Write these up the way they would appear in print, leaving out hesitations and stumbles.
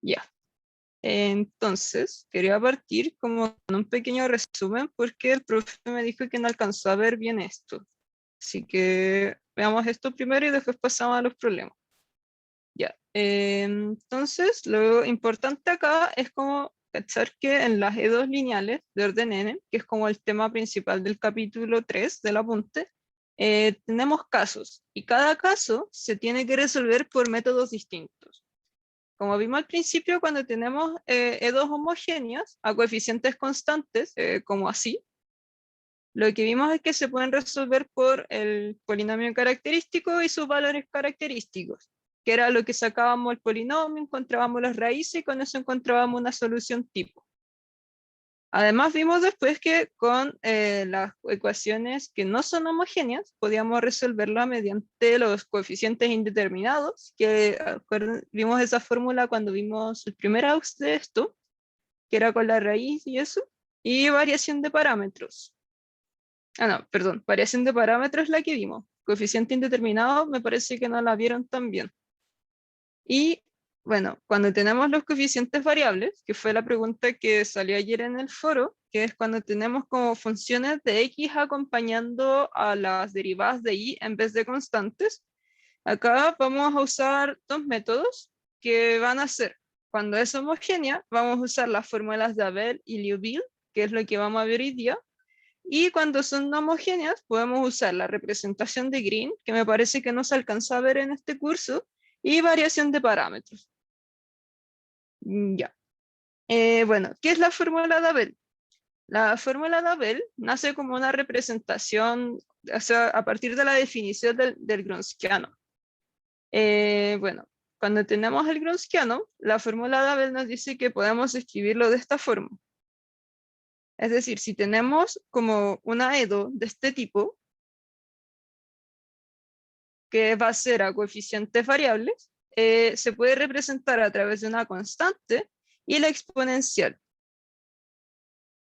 Ya. Entonces, quería partir como con un pequeño resumen porque el profe me dijo que no alcanzó a ver bien esto. Así que veamos esto primero y después pasamos a los problemas. Ya. Entonces, lo importante acá es como cachar que en las E2 lineales de orden n, que es como el tema principal del capítulo 3 del apunte, tenemos casos y cada caso se tiene que resolver por métodos distintos. Como vimos al principio, cuando tenemos E2 homogéneas a coeficientes constantes, como así, lo que vimos es que se pueden resolver por el polinomio característico y sus valores característicos, que era lo que sacábamos el polinomio, encontrábamos las raíces y con eso encontrábamos una solución tipo. Además vimos después que con las ecuaciones que no son homogéneas podíamos resolverla mediante los coeficientes indeterminados, que vimos esa fórmula cuando vimos el primer aux de esto, que era con la raíz y eso, y variación de parámetros. Ah, no, perdón, variación de parámetros es la que vimos. Coeficiente indeterminado me parece que no la vieron tan bien. Y bueno, cuando tenemos los coeficientes variables, que fue la pregunta que salió ayer en el foro, que es cuando tenemos como funciones de x acompañando a las derivadas de y en vez de constantes, acá vamos a usar dos métodos que van a ser, cuando es homogénea, vamos a usar las fórmulas de Abel y Liouville, que es lo que vamos a ver hoy día, y cuando son no homogéneas, podemos usar la representación de Green, que me parece que no se alcanza a ver en este curso, y variación de parámetros. Ya. Bueno, ¿qué es la fórmula de Abel? La fórmula de Abel nace como una representación, o sea, a partir de la definición del Gronskiano. Bueno, cuando tenemos el Gronskiano, la fórmula de Abel nos dice que podemos escribirlo de esta forma. Es decir, si tenemos como una EDO de este tipo, que va a ser a coeficientes variables, se puede representar a través de una constante y la exponencial.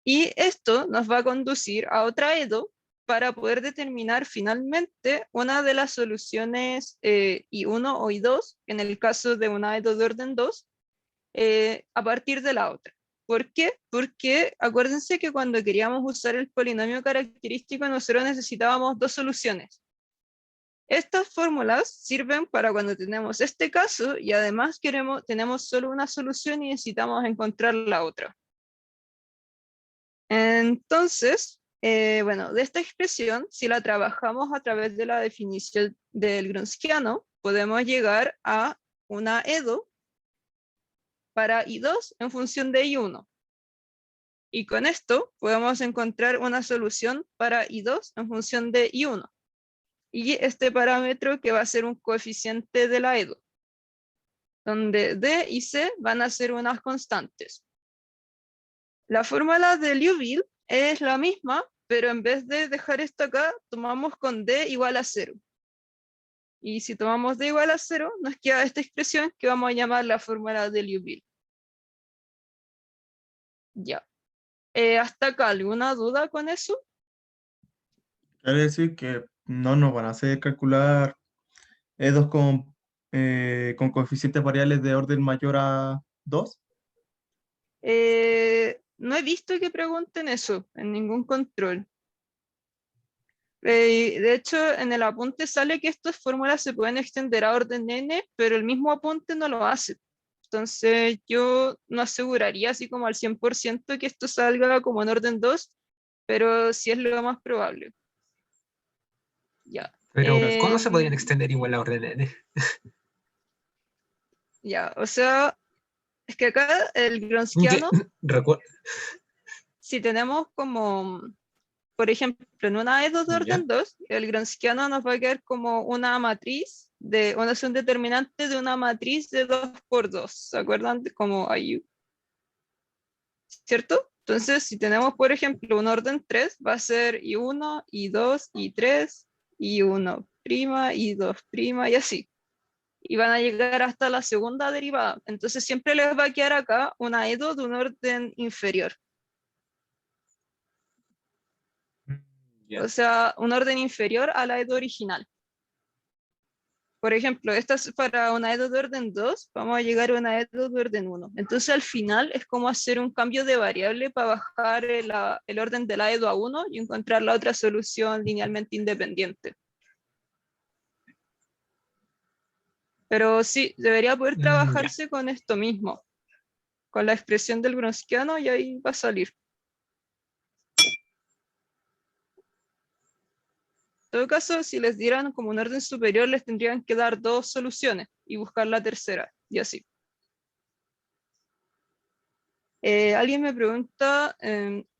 Y esto nos va a conducir a otra EDO para poder determinar finalmente una de las soluciones I1 o I2, en el caso de una EDO de orden 2, a partir de la otra. ¿Por qué? Porque acuérdense que cuando queríamos usar el polinomio característico nosotros necesitábamos dos soluciones. Estas fórmulas sirven para cuando tenemos este caso y además tenemos solo una solución y necesitamos encontrar la otra. Entonces, bueno, de esta expresión, si la trabajamos a través de la definición del Gronskiano, podemos llegar a una EDO para I2 en función de I1. Y con esto podemos encontrar una solución para I2 en función de I1. Y este parámetro que va a ser un coeficiente de la EDO, donde D y C van a ser unas constantes. La fórmula de Liouville es la misma, pero en vez de dejar esto acá, tomamos con D igual a 0. Y si tomamos D igual a 0, nos queda esta expresión que vamos a llamar la fórmula de Liouville. Ya. ¿Hasta acá alguna duda con eso? Quiere decir que no nos van a hacer calcular E2 con coeficientes variables de orden mayor a 2. No he visto que pregunten eso en ningún control. De hecho, en el apunte sale que estas fórmulas se pueden extender a orden n, pero el mismo apunte no lo hace. Entonces, yo no aseguraría así como al 100% que esto salga como en orden 2, pero sí es lo más probable. Ya. Pero, ¿cómo se podrían extender igual a orden n? Ya, o sea, es que acá el Gronskiano, si tenemos como, por ejemplo, en una E2 de ¿Ya? orden 2, el Gronskiano nos va a quedar como una matriz de una un determinante de una matriz de 2 por 2. ¿Se acuerdan? Como IU, ¿cierto? Entonces, si tenemos, por ejemplo, un orden 3, va a ser I1, I2, I3, I1', I2', y así. Y van a llegar hasta la segunda derivada. Entonces, siempre les va a quedar acá una EDO de un orden inferior. ¿Ya? O sea, un orden inferior a la EDO original. por ejemplo, esta es para una EDO de orden 2, vamos a llegar a una EDO de orden 1. Entonces al final es como hacer un cambio de variable para bajar el orden de la EDO a 1 y encontrar la otra solución linealmente independiente. Pero sí, debería poder Ya. trabajarse con esto mismo, con la expresión del Gronskiano, y ahí va a salir. En todo caso, si les dieran como un orden superior, les tendrían que dar 2 soluciones y buscar la tercera, y así. Alguien me pregunta,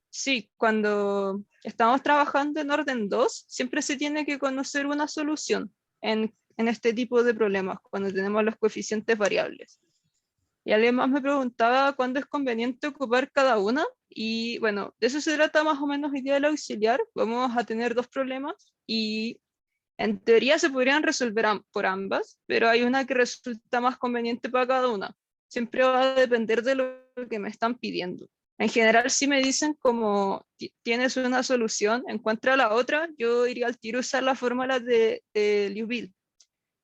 sí, cuando estamos trabajando en orden 2, siempre se tiene que conocer una solución en este tipo de problemas, cuando tenemos los coeficientes variables. Y alguien más me preguntaba cuándo es conveniente ocupar cada una. Y bueno, de eso se trata más o menos hoy día del auxiliar. Vamos a tener 2 problemas y en teoría se podrían resolver por ambas, pero hay una que resulta más conveniente para cada una. Siempre va a depender de lo que me están pidiendo. En general, si me dicen como tienes una solución, encuentra la otra, yo iría al tiro a usar la fórmula de Liouville.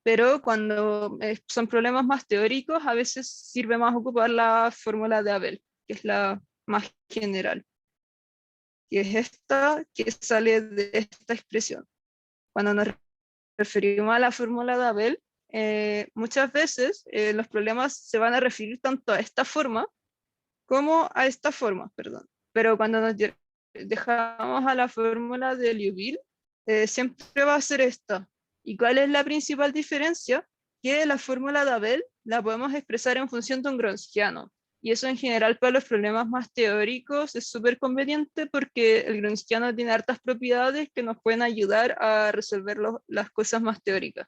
Pero cuando son problemas más teóricos, a veces sirve más ocupar la fórmula de Abel, que es la más general, que es esta que sale de esta expresión. Cuando nos referimos a la fórmula de Abel, muchas veces los problemas se van a referir tanto a esta forma como a esta forma, perdón. Pero cuando nos dejamos a la fórmula de Liouville, siempre va a ser esta. ¿Y cuál es la principal diferencia? Que la fórmula de Abel la podemos expresar en función de un Gronskiano. Y eso en general para los problemas más teóricos es súper conveniente porque el Gronskiano tiene hartas propiedades que nos pueden ayudar a resolver las cosas más teóricas.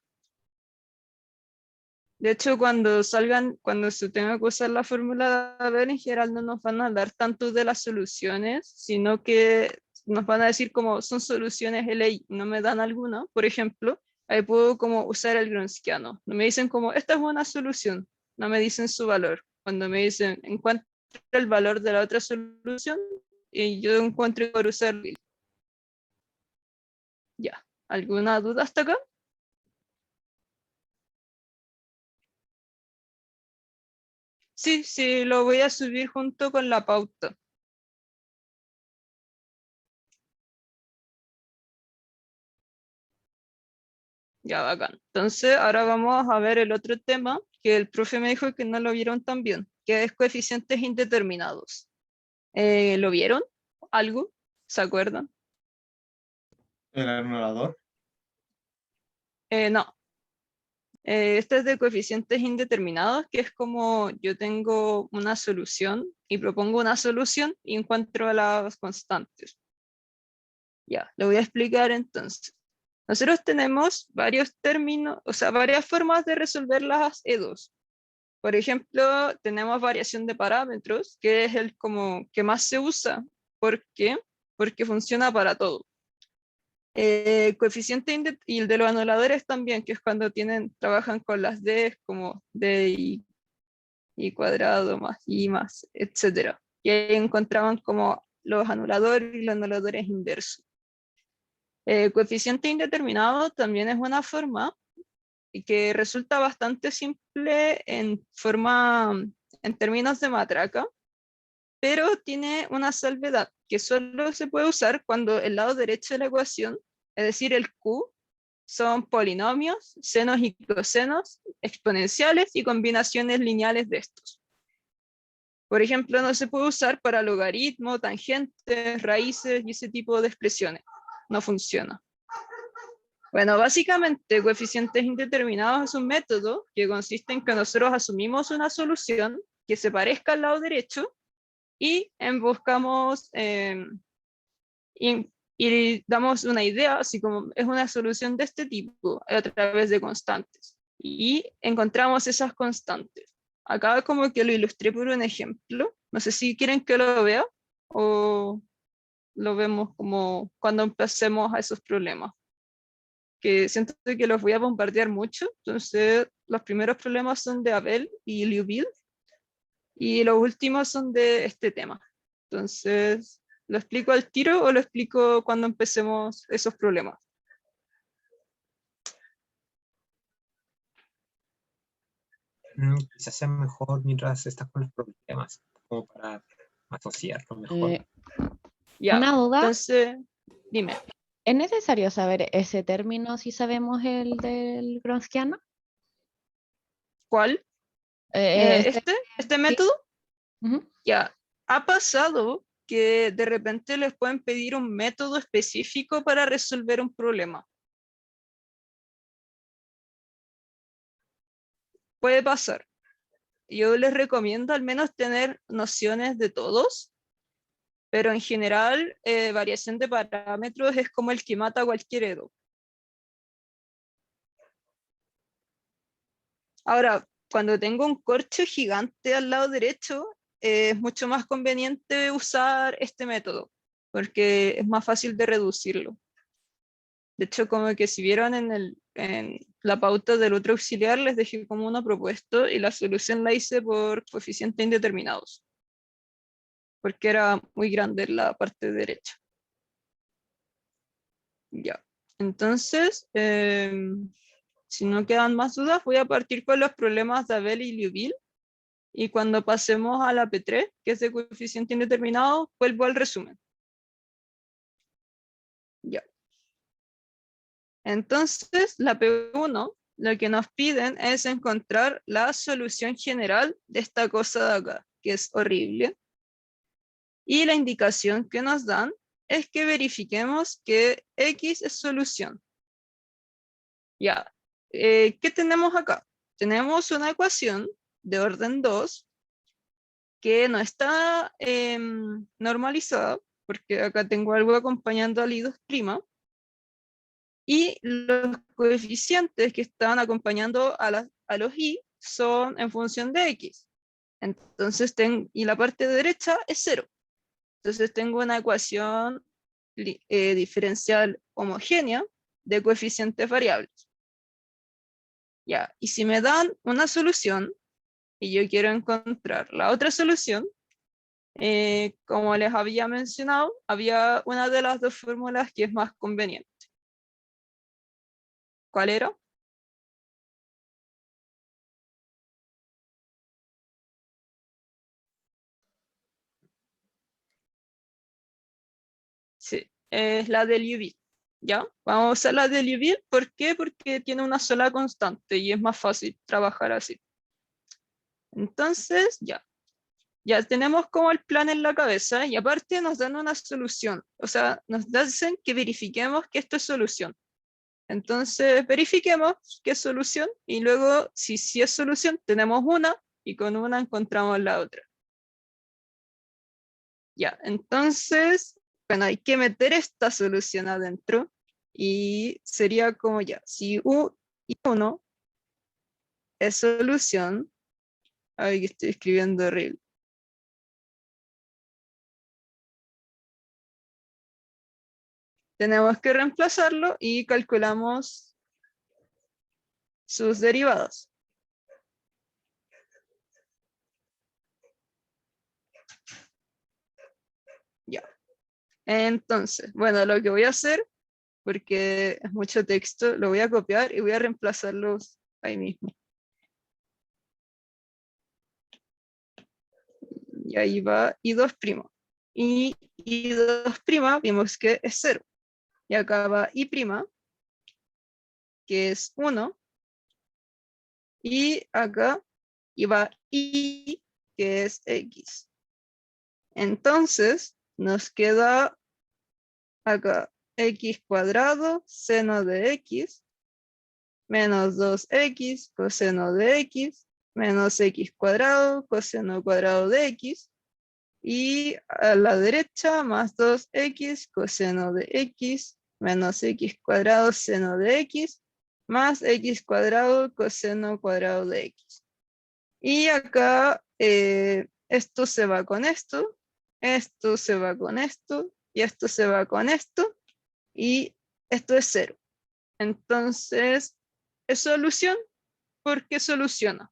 De hecho, cuando se tenga que usar la fórmula de Abel, en general no nos van a hablar tanto de las soluciones, sino que nos van a decir como son soluciones de ley, no me dan alguna. Por ejemplo, ahí puedo como usar el Gronskiano. No me dicen como, esta es una solución, no me dicen su valor. Cuando me dicen, encuentra el valor de la otra solución, y yo encuentro por usar. Ya, ¿alguna duda hasta acá? Sí, sí, lo voy a subir junto con la pauta. Ya, bacán. Entonces, ahora vamos a ver el otro tema que el profe me dijo que no lo vieron tan bien, que es coeficientes indeterminados. ¿Lo vieron? ¿Algo? ¿Se acuerdan? El anulador. No. Este es de coeficientes indeterminados, que es como yo tengo una solución y propongo una solución y encuentro las constantes. Ya, lo voy a explicar entonces. Nosotros tenemos varios términos, o sea, varias formas de resolver las E2. Por ejemplo, tenemos variación de parámetros, que es el como que más se usa. ¿Por qué? Porque funciona para todo. Y el de los anuladores también, que es cuando trabajan con las D como D y cuadrado más I más, etc. Y ahí encontraban como los anuladores y los anuladores inversos. Coeficiente indeterminado también es una forma y que resulta bastante simple en términos de matraca, pero tiene una salvedad que solo se puede usar cuando el lado derecho de la ecuación, es decir, el Q, son polinomios, senos y cosenos, exponenciales y combinaciones lineales de estos. Por ejemplo, no se puede usar para logaritmo, tangentes, raíces y ese tipo de expresiones. No funciona. Bueno, básicamente, coeficientes indeterminados es un método que consiste en que nosotros asumimos una solución que se parezca al lado derecho y buscamos y damos una idea, así como es una solución de este tipo a través de constantes. Y encontramos esas constantes. Acá como que lo ilustré por un ejemplo. No sé si quieren que lo vea o lo vemos como cuando empecemos a esos problemas, que siento que los voy a bombardear mucho. Entonces, los primeros problemas son de Abel y Liouville y los últimos son de este tema. Entonces, ¿lo explico al tiro o lo explico cuando empecemos esos problemas? Quizás sea mejor mientras estás con los problemas, como para asociarlo mejor. Ya, Una duda. entonces, dime. ¿Es necesario saber ese término si sabemos el del gronskiano? ¿Cuál? ¿Este método? Ujú. Ya, ha pasado que de repente les pueden pedir un método específico para resolver un problema. Puede pasar. Yo les recomiendo al menos tener nociones de todos, pero en general variación de parámetros es como el que mata a cualquier edo. Ahora, cuando tengo un corcho gigante al lado derecho, es mucho más conveniente usar este método, porque es más fácil de reducirlo. De hecho, como que si vieron en la pauta del otro auxiliar, les dejé como una propuesta y la solución la hice por coeficientes indeterminados, porque era muy grande la parte derecha. Ya, entonces, si no quedan más dudas, voy a partir con los problemas de Abel y Liouville, y cuando pasemos a la P3, que es de coeficiente indeterminado, vuelvo al resumen. Ya. Entonces, la P1, lo que nos piden es encontrar la solución general de esta cosa de acá, que es horrible. Y la indicación que nos dan es que verifiquemos que X es solución. Ya, ¿qué tenemos acá? Tenemos una ecuación de orden 2 que no está normalizada, porque acá tengo algo acompañando al I2', y los coeficientes que están acompañando a los I son en función de X. Entonces, y la parte derecha es 0. Entonces tengo una ecuación diferencial homogénea de coeficientes variables. Ya, y si me dan una solución y yo quiero encontrar la otra solución, como les había mencionado, había una de las dos fórmulas que es más conveniente. ¿Cuál era? Sí, es la de Liouville. ¿Ya? Vamos a usar la de Liouville. ¿Por qué? Porque tiene una sola constante y es más fácil trabajar así. Entonces, ya tenemos como el plan en la cabeza y aparte nos dan una solución. O sea, nos dicen que verifiquemos que esto es solución. Entonces, verifiquemos qué es solución y luego, si es solución, tenemos una y con una encontramos la otra. Ya, entonces, bueno, hay que meter esta solución adentro y sería como ya, si U1 es solución, ay, que estoy escribiendo horrible. Tenemos que reemplazarlo y calculamos sus derivadas. Ya. Entonces, bueno, lo que voy a hacer, porque es mucho texto, lo voy a copiar y voy a reemplazarlos ahí mismo. Y ahí va I2'. Y I2' vimos que es 0. Y acá va I', que es 1. Y acá va I, que es X. Entonces, nos queda acá X cuadrado, seno de X, menos 2X, coseno de X, menos X cuadrado, coseno cuadrado de X. Y a la derecha, más 2X, coseno de X, menos X cuadrado, seno de X, más X cuadrado, coseno cuadrado de X. Y acá esto se va con esto se va con esto, y esto se va con esto, y esto es 0. Entonces, es solución porque soluciona.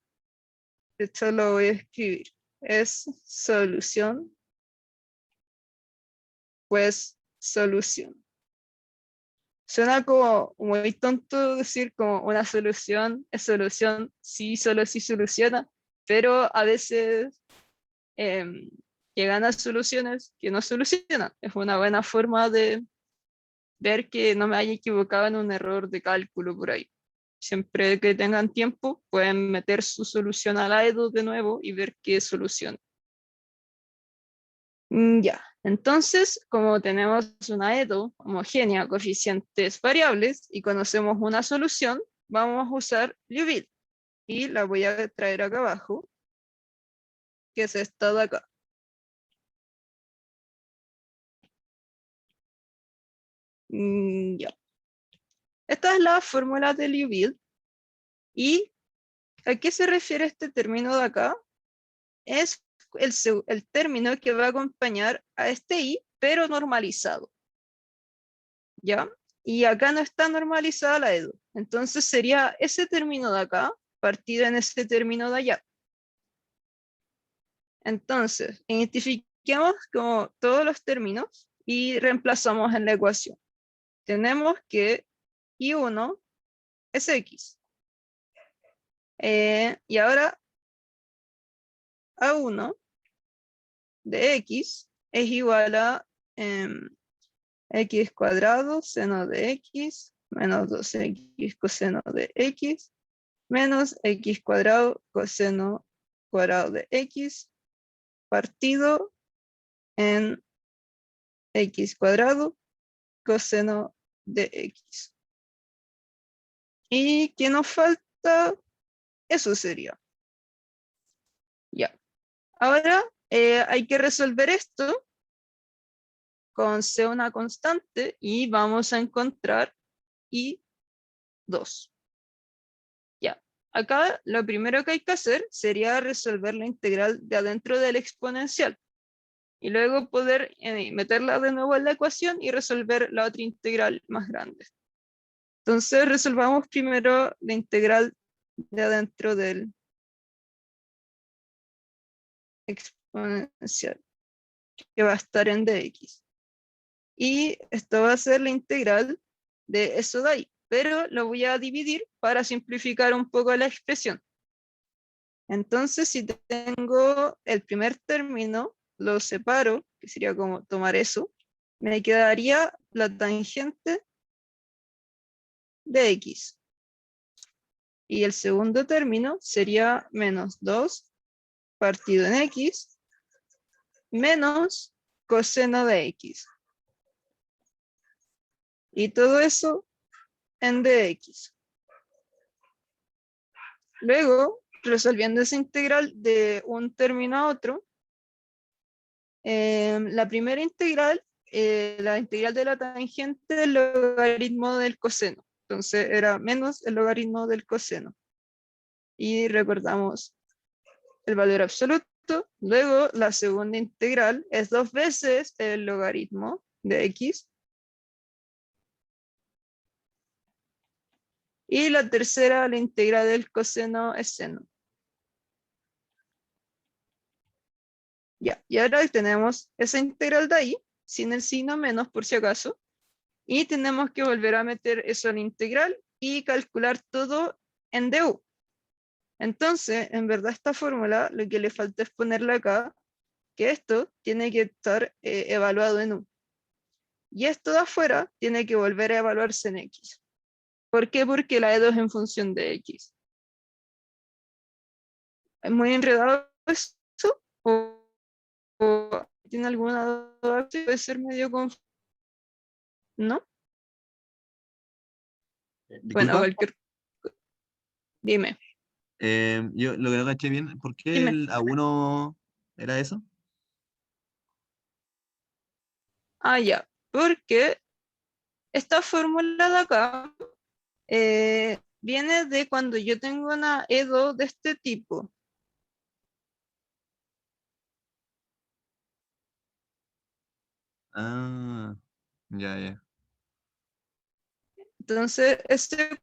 De hecho, lo voy a escribir. Es solución, pues solución. Suena como muy tonto decir como una solución es solución si solo si soluciona, pero a veces llegan a soluciones que no solucionan. Es una buena forma de ver que no me haya equivocado en un error de cálculo por ahí. Siempre que tengan tiempo, pueden meter su solución a la EDO de nuevo y ver qué solución. Ya, entonces, como tenemos una EDO homogénea, coeficientes variables, y conocemos una solución, vamos a usar Liouville. Y la voy a traer acá abajo, que es esta de acá. Ya. Esta es la fórmula de Liouville. ¿Y a qué se refiere este término de acá? Es el término que va a acompañar a este I, pero normalizado. ¿Ya? Y acá no está normalizada la EDO. Entonces sería ese término de acá, partido en ese término de allá. Entonces, identifiquemos como todos los términos y reemplazamos en la ecuación. Tenemos que I1 es X. Y ahora A1 de X es igual a X cuadrado seno de X menos 2X coseno de X menos X cuadrado coseno cuadrado de X partido en X cuadrado coseno de X. ¿Y qué nos falta? Eso sería. Ya. Ahora hay que resolver esto con C una constante y vamos a encontrar I2. Ya. Acá lo primero que hay que hacer sería resolver la integral de adentro del exponencial. Y luego poder meterla de nuevo en la ecuación y resolver la otra integral más grande. Entonces resolvamos primero la integral de adentro del exponencial, que va a estar en dx. Y esto va a ser la integral de eso de ahí, pero lo voy a dividir para simplificar un poco la expresión. Entonces, si tengo el primer término, lo separo, que sería como tomar eso, me quedaría la tangente de x. Y el segundo término sería menos 2 partido en x menos coseno de x. Y todo eso en dx. Luego, resolviendo esa integral de un término a otro, la primera integral, la integral de la tangente del logaritmo del coseno. Entonces era menos el logaritmo del coseno. Y recordamos el valor absoluto. Luego la segunda integral es 2 veces el logaritmo de x. Y la tercera, la integral del coseno es seno. Ya, y ahora tenemos esa integral de ahí, sin el signo menos por si acaso. Y tenemos que volver a meter eso en la integral y calcular todo en du. Entonces, en verdad esta fórmula, lo que le falta es ponerla acá, que esto tiene que estar evaluado en u. Y esto de afuera tiene que volver a evaluarse en x. ¿Por qué? Porque la EDO es en función de x. ¿Es muy enredado eso? ¿O tiene alguna duda? Puede ser medio confuso, ¿no? Bueno, Disculpa, cualquier... Dime. yo lo que no caché bien, ¿por qué Dime. el A1 era eso? Ah, ya. Porque esta fórmula de acá viene de cuando yo tengo una EDO de este tipo. Ah, ya, ya. Entonces,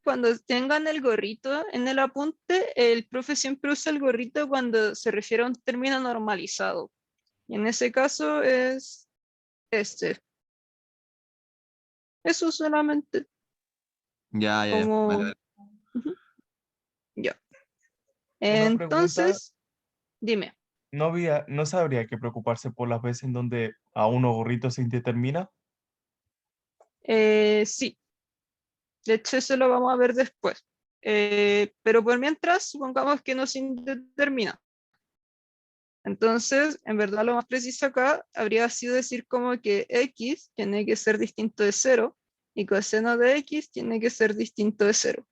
cuando tengan el gorrito en el apunte, el profe siempre usa el gorrito cuando se refiere a un término normalizado. Y en ese caso es este. Eso solamente. Ya, ya, ya. Como... Vale, vale. Ujú. Ya. Una pregunta, Entonces, dime. ¿no sabría que preocuparse por las veces en donde a uno gorrito se indetermina? Sí, de hecho eso lo vamos a ver después. Pero por mientras, supongamos que no se indetermina. Entonces, en verdad lo más preciso acá habría sido decir como que x tiene que ser distinto de 0 y coseno de x tiene que ser distinto de 0.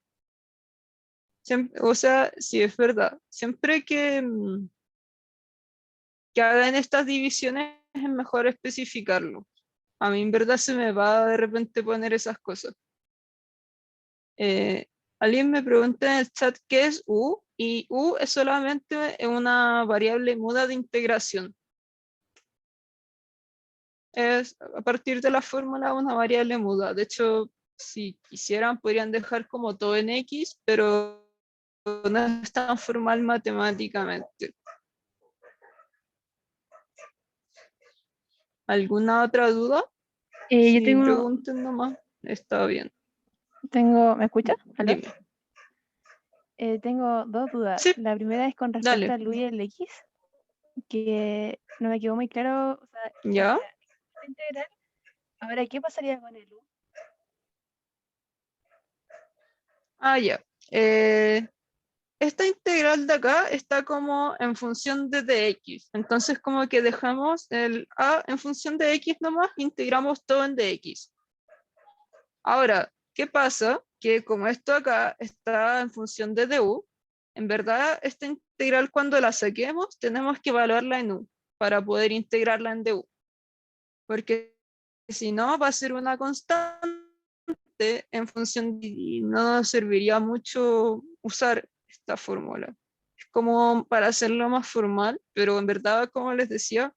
O sea, sí es verdad. Siempre que hagan estas divisiones es mejor especificarlo. A mí en verdad se me va de repente poner esas cosas. Alguien me pregunta en el chat qué es U, y U es solamente una variable muda de integración. Es a partir de la fórmula una variable muda. De hecho, si quisieran podrían dejar como todo en X, pero no es tan formal matemáticamente. ¿Alguna otra duda? Yo Si tengo, pregunten nomás, está bien. ¿me escuchas? ¿Aló? Dime. Tengo dos dudas. Sí, La primera es con respecto dale. al U y el X, que no me quedó muy claro, o sea, ¿Ya? esta integral. Ahora, ¿qué pasaría con el U? Ah, ya. Esta integral de acá está como en función de dx. Entonces como que dejamos el a en función de x nomás, integramos todo en dx. Ahora, ¿qué pasa? Que como esto acá está en función de du, en verdad esta integral cuando la saquemos tenemos que evaluarla en u para poder integrarla en du. Porque si no va a ser una constante en función y no nos serviría mucho usar esta fórmula. Es como para hacerlo más formal, pero en verdad, como les decía,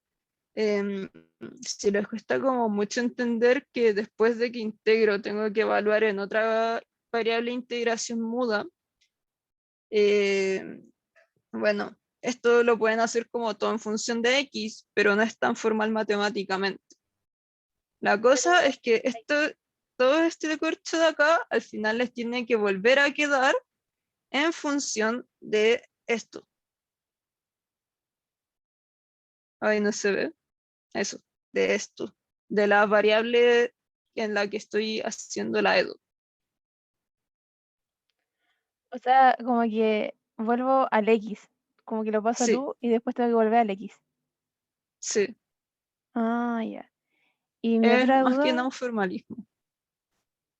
si les cuesta como mucho entender que después de que integro tengo que evaluar en otra variable de integración muda, bueno, esto lo pueden hacer como todo en función de x, pero no es tan formal matemáticamente. La cosa es que todo este corcho de acá al final les tiene que volver a quedar en función de esto. Ahí no se ve. Eso, de esto. De la variable en la que estoy haciendo la edu. O sea, como que vuelvo al X, como que lo paso al Sí, U y después tengo que volver al X. sí. Ah, ya. Y mi Es otra más que duda, nada un formalismo.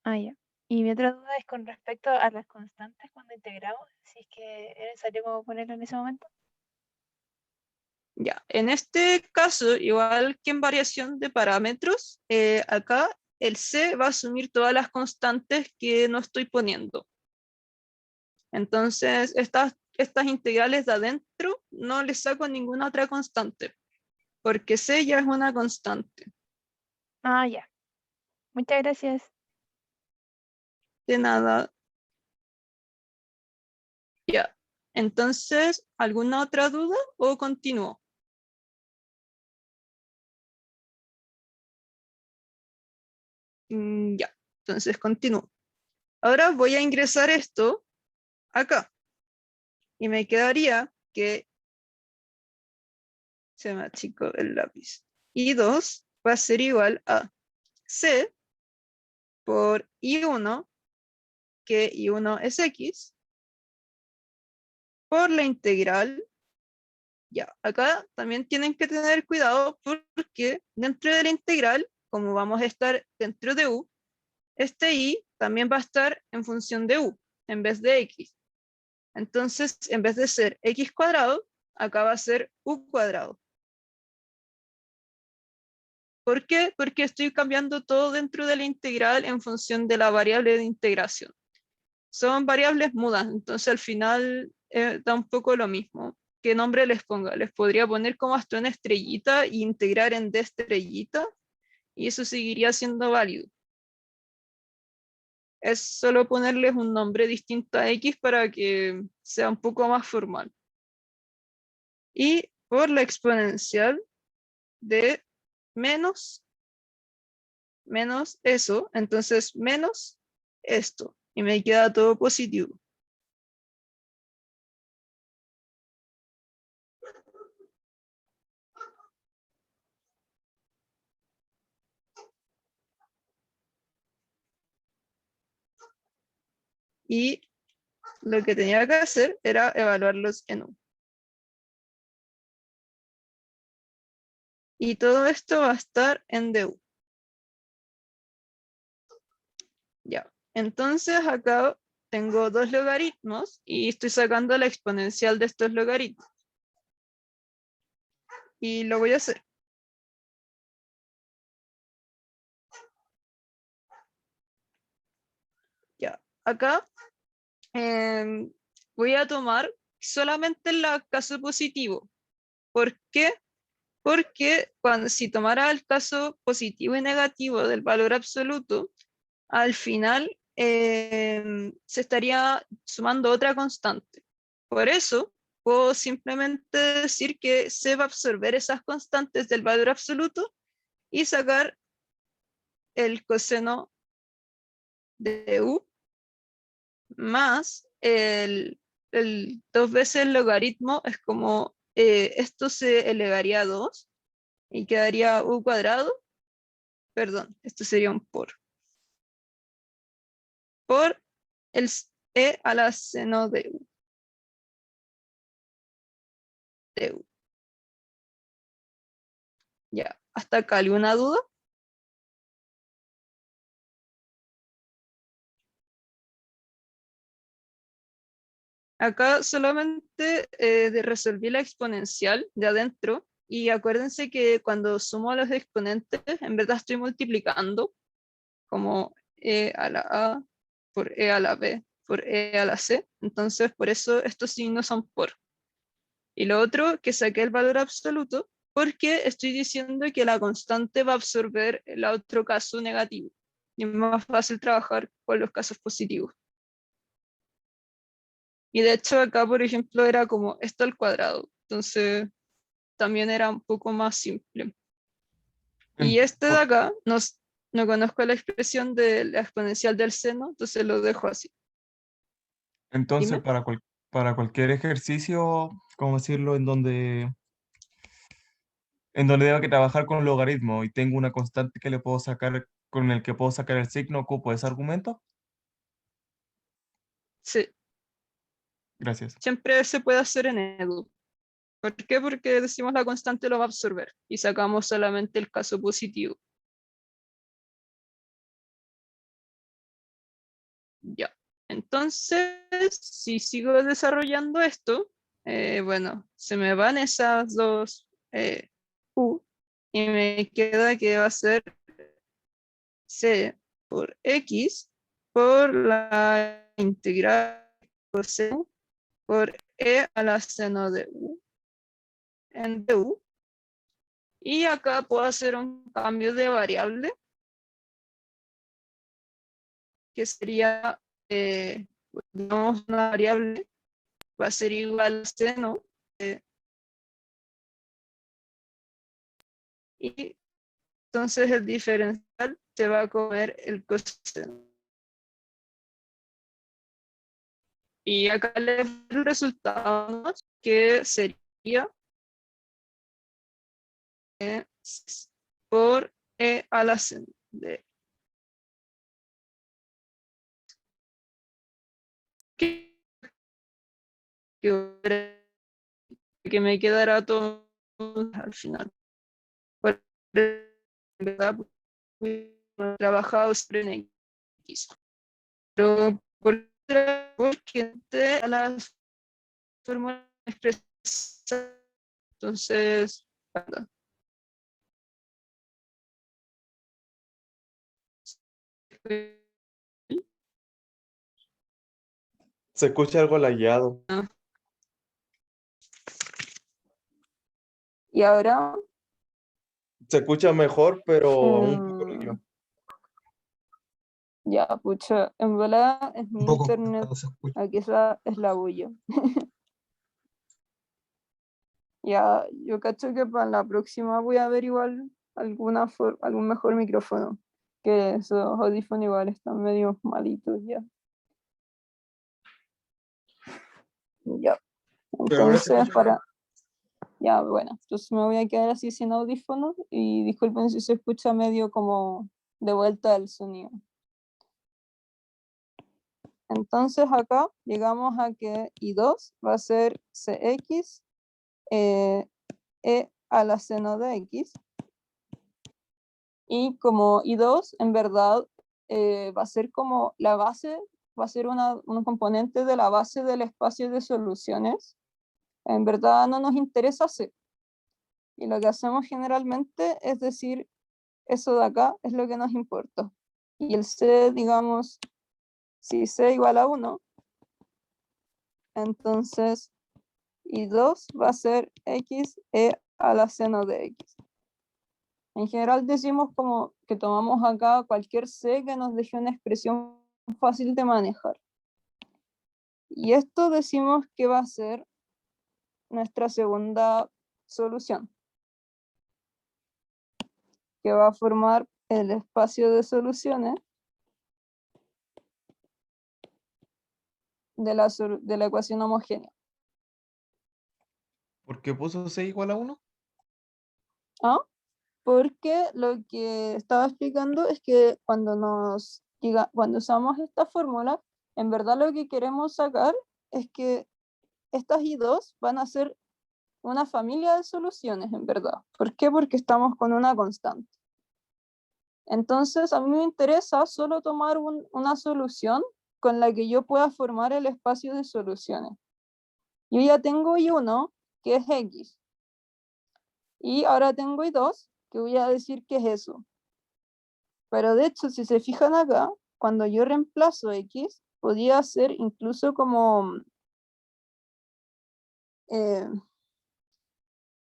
ya. Y mi otra duda es con respecto a las constantes cuando integramos, si es que es necesario como ponerlo en ese momento. Ya, en este caso, igual que en variación de parámetros, acá el C va a asumir todas las constantes que no estoy poniendo. Entonces, estas integrales de adentro no les saco ninguna otra constante, porque C ya es una constante. Ah, ya. Muchas gracias. De nada. Ya. Entonces, ¿alguna otra duda o continúo? Ya. Entonces, continúo. Ahora voy a ingresar esto acá. Y me quedaría que se me achicó el lápiz. I2 va a ser igual a C por I1, que I1 es X, por la integral. Ya, acá también tienen que tener cuidado porque dentro de la integral, como vamos a estar dentro de U, este I también va a estar en función de U en vez de X. Entonces, en vez de ser X cuadrado, acá va a ser U cuadrado. ¿Por qué? Porque estoy cambiando todo dentro de la integral en función de la variable de integración. Son variables mudas, entonces al final da un poco lo mismo. ¿Qué nombre les ponga? Les podría poner como hasta una estrellita e integrar en D estrellita, y eso seguiría siendo válido. Es solo ponerles un nombre distinto a X para que sea un poco más formal. Y por la exponencial de menos eso, entonces menos esto. y me queda todo positivo. Y lo que tenía que hacer era evaluarlos en U. Y todo esto va a estar en DU. Ya, entonces acá tengo dos logaritmos y estoy sacando la exponencial de estos logaritmos. Y lo voy a hacer. Ya, acá voy a tomar solamente el caso positivo. ¿Por qué? Porque si tomara el caso positivo y negativo del valor absoluto, al final se estaría sumando otra constante. Por eso, puedo simplemente decir que se va a absorber esas constantes del valor absoluto y sacar el coseno de U más el 2 veces el logaritmo, es como esto se elevaría a 2 y quedaría U cuadrado, perdón, esto sería un por el e a la seno de U. Ya, ¿hasta acá alguna duda? Acá solamente resolví la exponencial de adentro y acuérdense que cuando sumo los exponentes en verdad estoy multiplicando como e a la a por e a la b por e a la c, entonces por eso estos signos son por. Y lo otro, que saqué el valor absoluto porque estoy diciendo que la constante va a absorber el otro caso negativo y es más fácil trabajar con los casos positivos. Y de hecho acá, por ejemplo, era como esto al cuadrado. Entonces también era un poco más simple. Y este de acá, no conozco la expresión de la exponencial del seno, entonces lo dejo así. Entonces, Dime. para cualquier ejercicio, ¿cómo decirlo? En donde tenga que trabajar con logaritmo y tengo una constante que le puedo sacar, con el que puedo sacar el signo, ¿ocupo ese argumento? Sí, Gracias. siempre se puede hacer en edu. ¿Por qué? Porque decimos la constante lo va a absorber y sacamos solamente el caso positivo. Ya. Entonces, si sigo desarrollando esto, bueno, se me van esas dos U y me queda que va a ser C por X por la integral coseno por E a la seno de U en du. Y acá puedo hacer un cambio de variable que sería, digamos, una variable va a ser igual a seno y entonces el diferencial se va a comer el coseno. Y acá le doy el resultado que sería por e a la seno de que me quedará todo al final. Por verdad, trabajado siempre en X. Pero porque a las fórmulas expresas, entonces, Se escucha algo lagueado. y ahora Se escucha mejor, pero aún un poco lagueado. ya, pucha, en volada es mi Un poco internet, cortado se escucha. aquí es la bulla. Ya, yo cacho que para la próxima voy a ver igual algún mejor micrófono, que esos audífonos igual están medio malitos ya. Ya. Pero ahora se Entonces, escucha bien. Ya, bueno, entonces me voy a quedar así sin audífonos y disculpen si se escucha medio como de vuelta el sonido. Entonces acá llegamos a que I2 va a ser Cx E a la seno de X. Y como I2 en verdad va a ser como la base, va a ser un componente de la base del espacio de soluciones. En verdad no nos interesa C. Y lo que hacemos generalmente es decir, eso de acá es lo que nos importa. Y el C, digamos, si C igual a 1, entonces I2 va a ser X E a la seno de X. En general decimos como que tomamos acá cualquier C que nos deje una expresión fácil de manejar. Y esto decimos que va a ser nuestra segunda solución, que va a formar el espacio de soluciones de la ecuación homogénea. ¿Por qué puso C igual a 1? ¿Ah? Porque lo que estaba explicando es que cuando usamos esta fórmula, en verdad lo que queremos sacar es que estas I2 van a ser una familia de soluciones, en verdad. ¿Por qué? Porque estamos con una constante. Entonces, a mí me interesa solo tomar una solución con la que yo pueda formar el espacio de soluciones. Yo ya tengo I1, que es X. Y ahora tengo I2, que voy a decir que es eso. Pero de hecho, si se fijan acá, cuando yo reemplazo X, podría ser incluso como...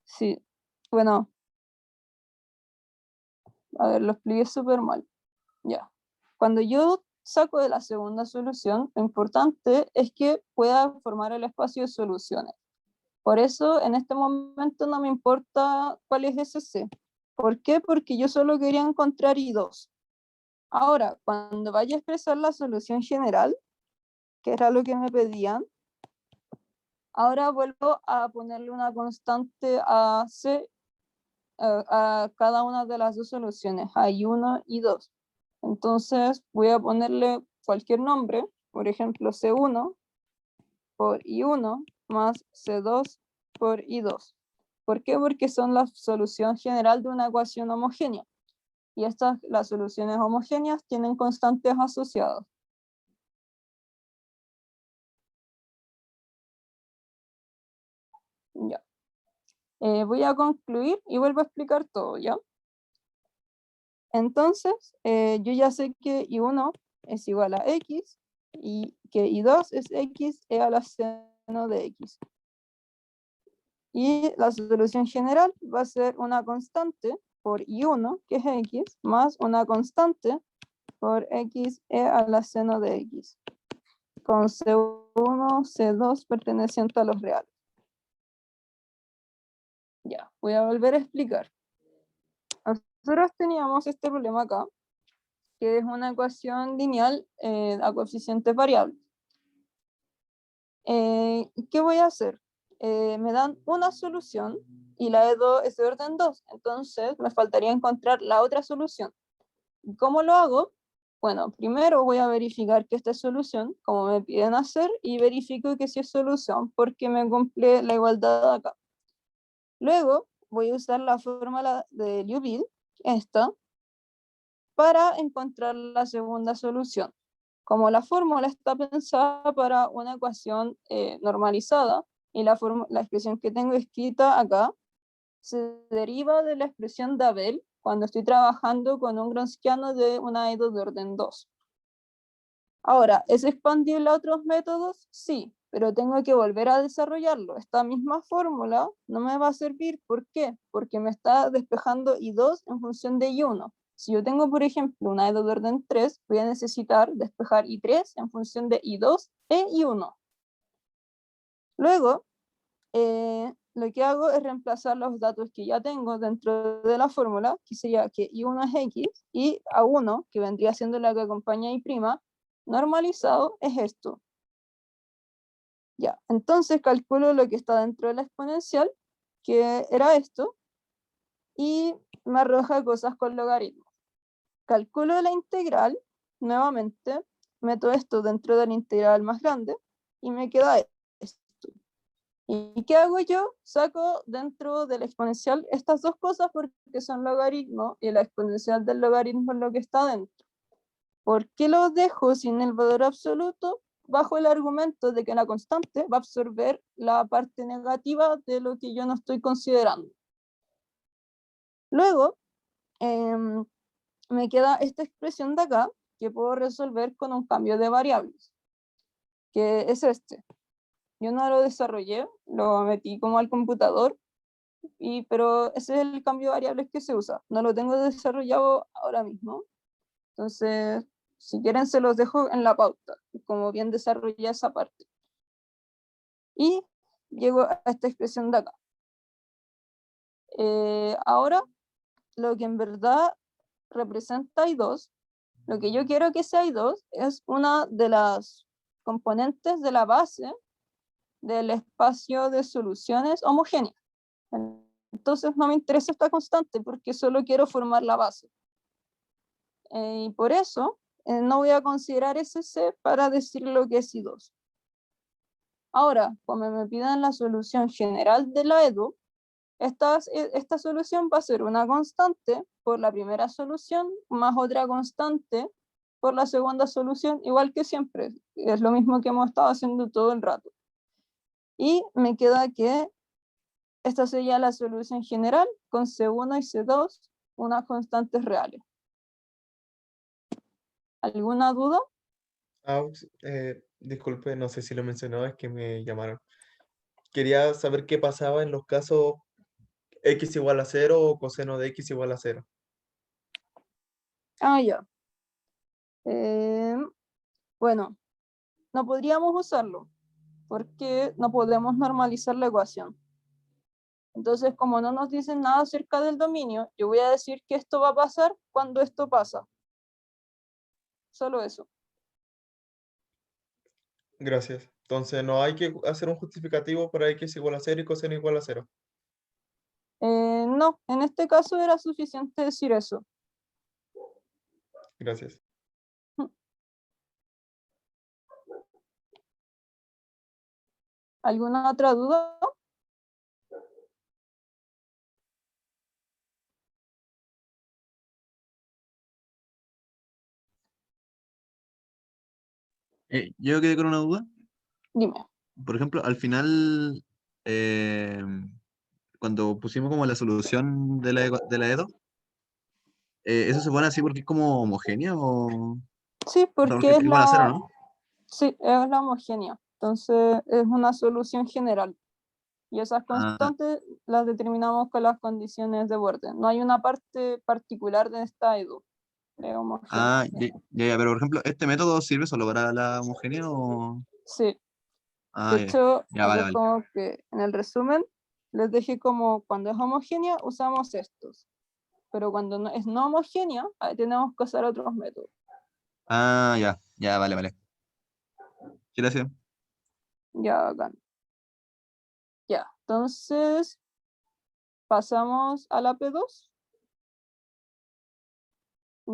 sí, bueno, a ver, lo expliqué súper mal. Ya. Cuando yo saco de la segunda solución, lo importante es que pueda formar el espacio de soluciones. Por eso, en este momento no me importa cuál es ese C. ¿Por qué? Porque yo solo quería encontrar I2. Ahora, cuando vaya a expresar la solución general, que era lo que me pedían, ahora vuelvo a ponerle una constante a C a cada una de las dos soluciones, a I1 y 2. Entonces voy a ponerle cualquier nombre, por ejemplo C1 por I1 más C2 por I2. ¿Por qué? Porque son la solución general de una ecuación homogénea. Y las soluciones homogéneas tienen constantes asociadas. Ya. Voy a concluir y vuelvo a explicar todo, ¿ya? Entonces, yo ya sé que I1 es igual a X y que I2 es X e a la seno de X. Y la solución general va a ser una constante por I1, que es X, más una constante por X e a la seno de X, con C1, C2 perteneciente a los reales. Ya, voy a volver a explicar. Nosotros teníamos este problema acá, que es una ecuación lineal a coeficientes variables. ¿Qué voy a hacer? Me dan una solución y la es de orden 2, entonces me faltaría encontrar la otra solución. ¿Cómo lo hago? Bueno, primero voy a verificar que esta es solución, como me piden hacer, y verifico que sí es solución porque me cumple la igualdad de acá. Luego voy a usar la fórmula de Liouville, esta, para encontrar la segunda solución. Como la fórmula está pensada para una ecuación normalizada y la expresión que tengo escrita acá se deriva de la expresión de Abel cuando estoy trabajando con un gronskiano de una I2 de orden 2. Ahora, ¿es expandible a otros métodos? Sí, pero tengo que volver a desarrollarlo. Esta misma fórmula no me va a servir. ¿Por qué? Porque me está despejando I2 en función de I1. Si yo tengo, por ejemplo, una I2 de orden 3, voy a necesitar despejar I3 en función de I2 e I1. Luego, lo que hago es reemplazar los datos que ya tengo dentro de la fórmula, que sería que I1 es X, y A1, que vendría siendo la que acompaña a I', normalizado es esto. Ya, entonces calculo lo que está dentro de la exponencial, que era esto, y me arroja cosas con logaritmos. Calculo la integral, nuevamente, meto esto dentro de la integral más grande, y me queda esto. ¿Y qué hago yo? Saco dentro de la exponencial estas dos cosas porque son logaritmos, y la exponencial del logaritmo es lo que está dentro. ¿Por qué lo dejo sin el valor absoluto? Bajo el argumento de que la constante va a absorber la parte negativa de lo que yo no estoy considerando. Luego, me queda esta expresión de acá, que puedo resolver con un cambio de variables, que es este. Yo no lo desarrollé, lo metí como al computador, pero ese es el cambio de variables que se usa. No lo tengo desarrollado ahora mismo. Entonces, si quieren se los dejo en la pauta, como bien desarrollé esa parte. Y llego a esta expresión de acá. Ahora, lo que en verdad representa I2, lo que yo quiero que sea I2 es una de las componentes de la base del espacio de soluciones homogéneas. Entonces no me interesa esta constante porque solo quiero formar la base. Y por eso no voy a considerar ese C para decir lo que es I2. Ahora, como me piden la solución general de la EDU, esta solución va a ser una constante por la primera solución más otra constante por la segunda solución, igual que siempre. Es lo mismo que hemos estado haciendo todo el rato. Y me queda que esta sería la solución general con C1 y C2, unas constantes reales. ¿Alguna duda? Disculpe, no sé si lo mencionó, es que me llamaron. Quería saber qué pasaba en los casos x igual a 0 o coseno de x igual a 0. Ah, ya. Bueno, no podríamos usarlo porque no podemos normalizar la ecuación. Entonces, como no nos dicen nada acerca del dominio, yo voy a decir que esto va a pasar cuando esto pasa. Solo eso. Gracias. Entonces no hay que hacer un justificativo para x igual a 0 y coseno igual a 0. No, en este caso era suficiente decir eso. Gracias. ¿Alguna otra duda? Yo quedé con una duda. Dime. Por ejemplo, al final, cuando pusimos como la solución de la EDO, ¿eso se pone así porque es como homogénea o...? Sí, O sea, porque porque es igual a cero, ¿no? sí, es la homogénea. Entonces es una solución general. Y esas Ah, constantes las determinamos con las condiciones de borde. No hay una parte particular de esta EDU. Es homogénea. ya, pero por ejemplo, ¿este método sirve solo para la homogénea o...? Sí. De Ah, ya, hecho, ya, acá vale, es vale. como que en el resumen les dejé como cuando es homogénea usamos estos. Pero cuando no es no homogénea, ahí tenemos que usar otros métodos. Ah, ya, vale, vale. Gracias. Ya, bacán. Ya, entonces pasamos a la P2.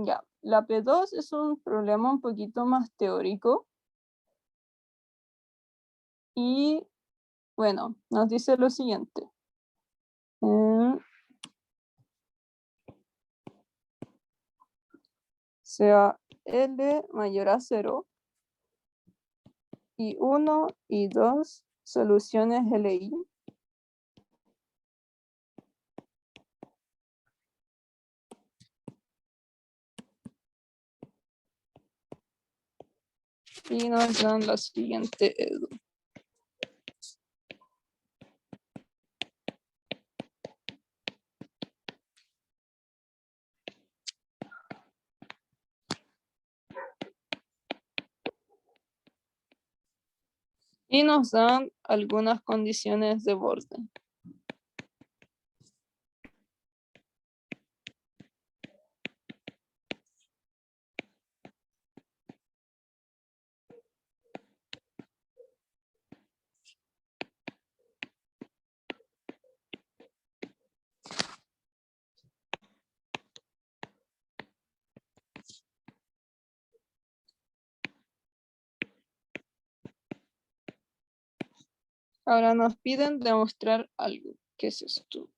Ya, la P2 es un problema un poquito más teórico. Y bueno, nos dice lo siguiente. Sea L mayor a 0 y 1 y 2 soluciones LI. Y nos dan la siguiente EDU. Y nos dan algunas condiciones de borde. Ahora nos piden demostrar algo. ¿Qué es esto?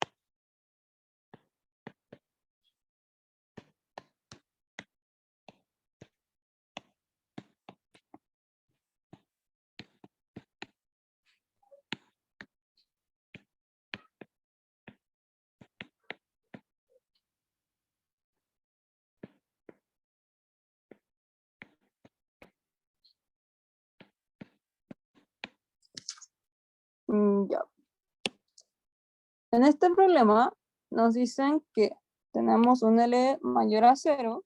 Ya. En este problema nos dicen que tenemos un L mayor a 0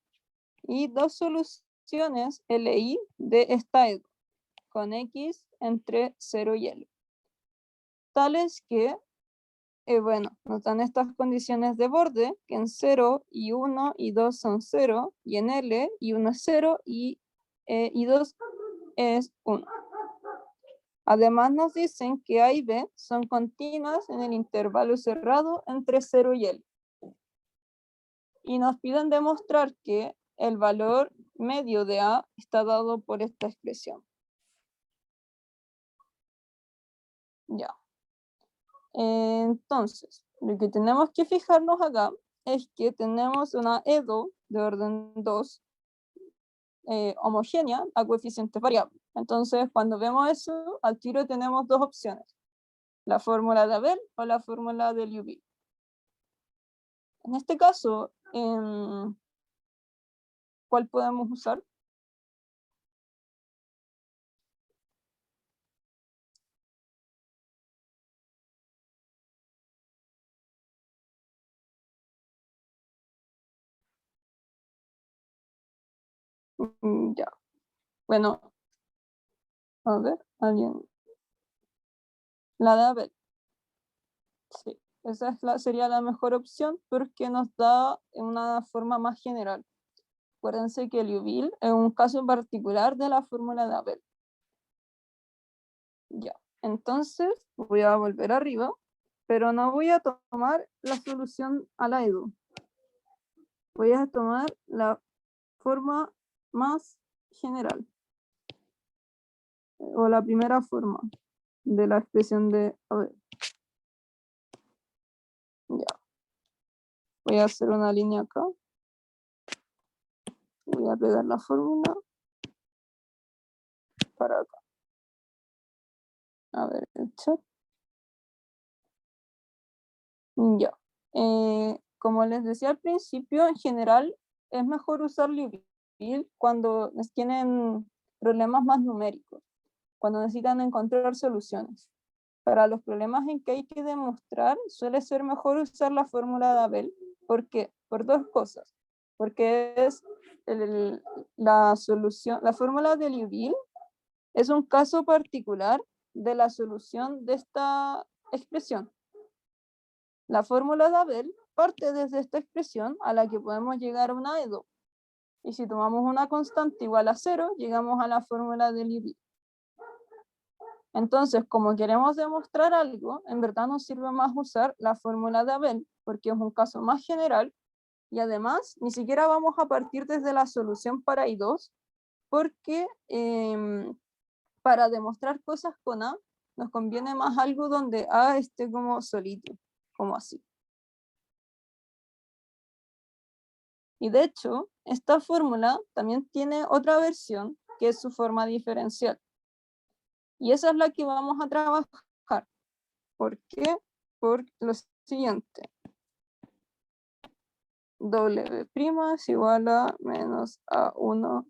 y dos soluciones LI de esta EDO con X entre 0 y L. Tales que, bueno, nos dan estas condiciones de borde, que en 0 y 1 y 2 son 0, y en L y 1 es 0 y 2 es 1. Además nos dicen que A y B son continuas en el intervalo cerrado entre 0 y L. Y nos piden demostrar que el valor medio de A está dado por esta expresión. Ya. Entonces, lo que tenemos que fijarnos acá es que tenemos una EDO de orden 2 homogénea a coeficientes variables. Entonces, cuando vemos eso, al tiro tenemos dos opciones. La fórmula de Abel o la fórmula de Liouville. En este caso, ¿cuál podemos usar? Ya. Bueno, a ver, alguien. La de Abel. Sí, esa es sería la mejor opción porque nos da una forma más general. Acuérdense que Liouville es un caso particular de la fórmula de Abel. Ya, entonces voy a volver arriba, pero no voy a tomar la solución a la EDO. Voy a tomar la forma más general, o la primera forma de la expresión de Abel. Ya. Voy a hacer una línea acá. Voy a pegar la fórmula para acá. A ver, el chat. Ya. Como les decía al principio, en general es mejor usar Liouville cuando tienen problemas más numéricos, cuando necesitan encontrar soluciones. Para los problemas en que hay que demostrar, suele ser mejor usar la fórmula de Abel. ¿Por qué? Por dos cosas. Porque es la solución, la fórmula de Liouville es un caso particular de la solución de esta expresión. La fórmula de Abel parte desde esta expresión a la que podemos llegar a una EDO. Y si tomamos una constante igual a 0, llegamos a la fórmula de Liouville. Entonces, como queremos demostrar algo, en verdad nos sirve más usar la fórmula de Abel, porque es un caso más general, y además ni siquiera vamos a partir desde la solución para I2, porque para demostrar cosas con A, nos conviene más algo donde A esté como solito, como así. Y de hecho, esta fórmula también tiene otra versión, que es su forma diferencial. Y esa es la que vamos a trabajar. ¿Por qué? Por lo siguiente. W' es igual a menos A1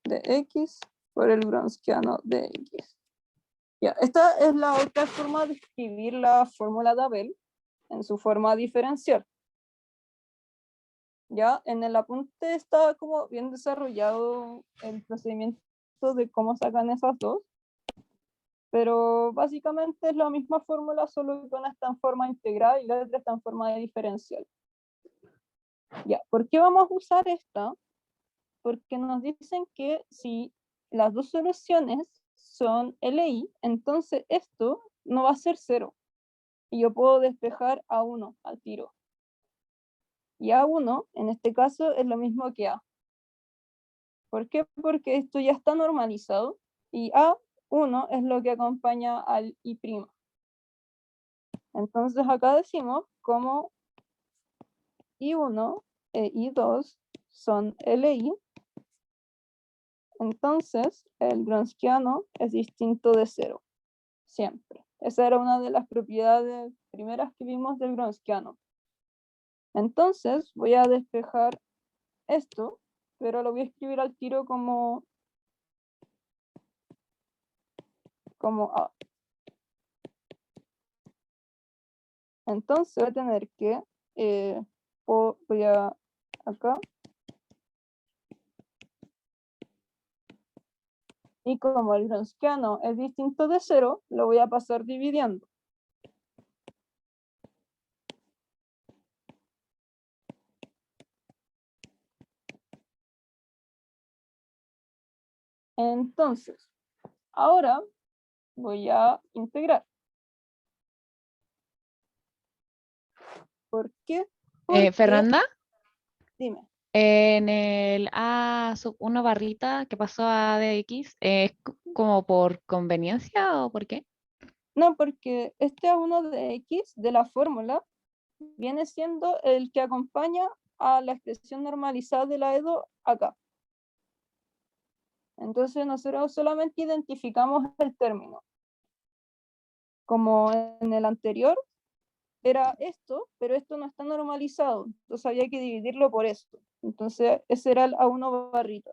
de X por el Wronskiano de X. Ya, esta es la otra forma de escribir la fórmula de Abel en su forma diferencial. Ya, en el apunte está como bien desarrollado el procedimiento de cómo sacan esas dos. Pero básicamente es la misma fórmula, solo que una está en forma integral y la otra está en forma de diferencial. Ya, ¿por qué vamos a usar esta? Porque nos dicen que si las dos soluciones son LI, entonces esto no va a ser 0. Y yo puedo despejar A1 al tiro. Y A1, en este caso, es lo mismo que A. ¿Por qué? Porque esto ya está normalizado y A1 es lo que acompaña al I'. Entonces acá decimos como I1 e I2 son LI. Entonces el Gronskiano es distinto de 0, siempre. Esa era una de las propiedades primeras que vimos del Gronskiano. Entonces voy a despejar esto, pero lo voy a escribir al tiro como A. Entonces voy a tener que, voy a acá. Y como el Gronskiano es distinto de 0, lo voy a pasar dividiendo. Entonces, ahora voy a integrar. ¿Por qué? Porque, Fernanda, dime, en el A1 barrita que pasó a DX, ¿es como por conveniencia o por qué? no, porque este A1 de X de la fórmula viene siendo el que acompaña a la expresión normalizada de la EDO acá. Entonces nosotros solamente identificamos el término. Como en el anterior era esto, pero esto no está normalizado, entonces había que dividirlo por esto. Entonces ese era el A1 barrita.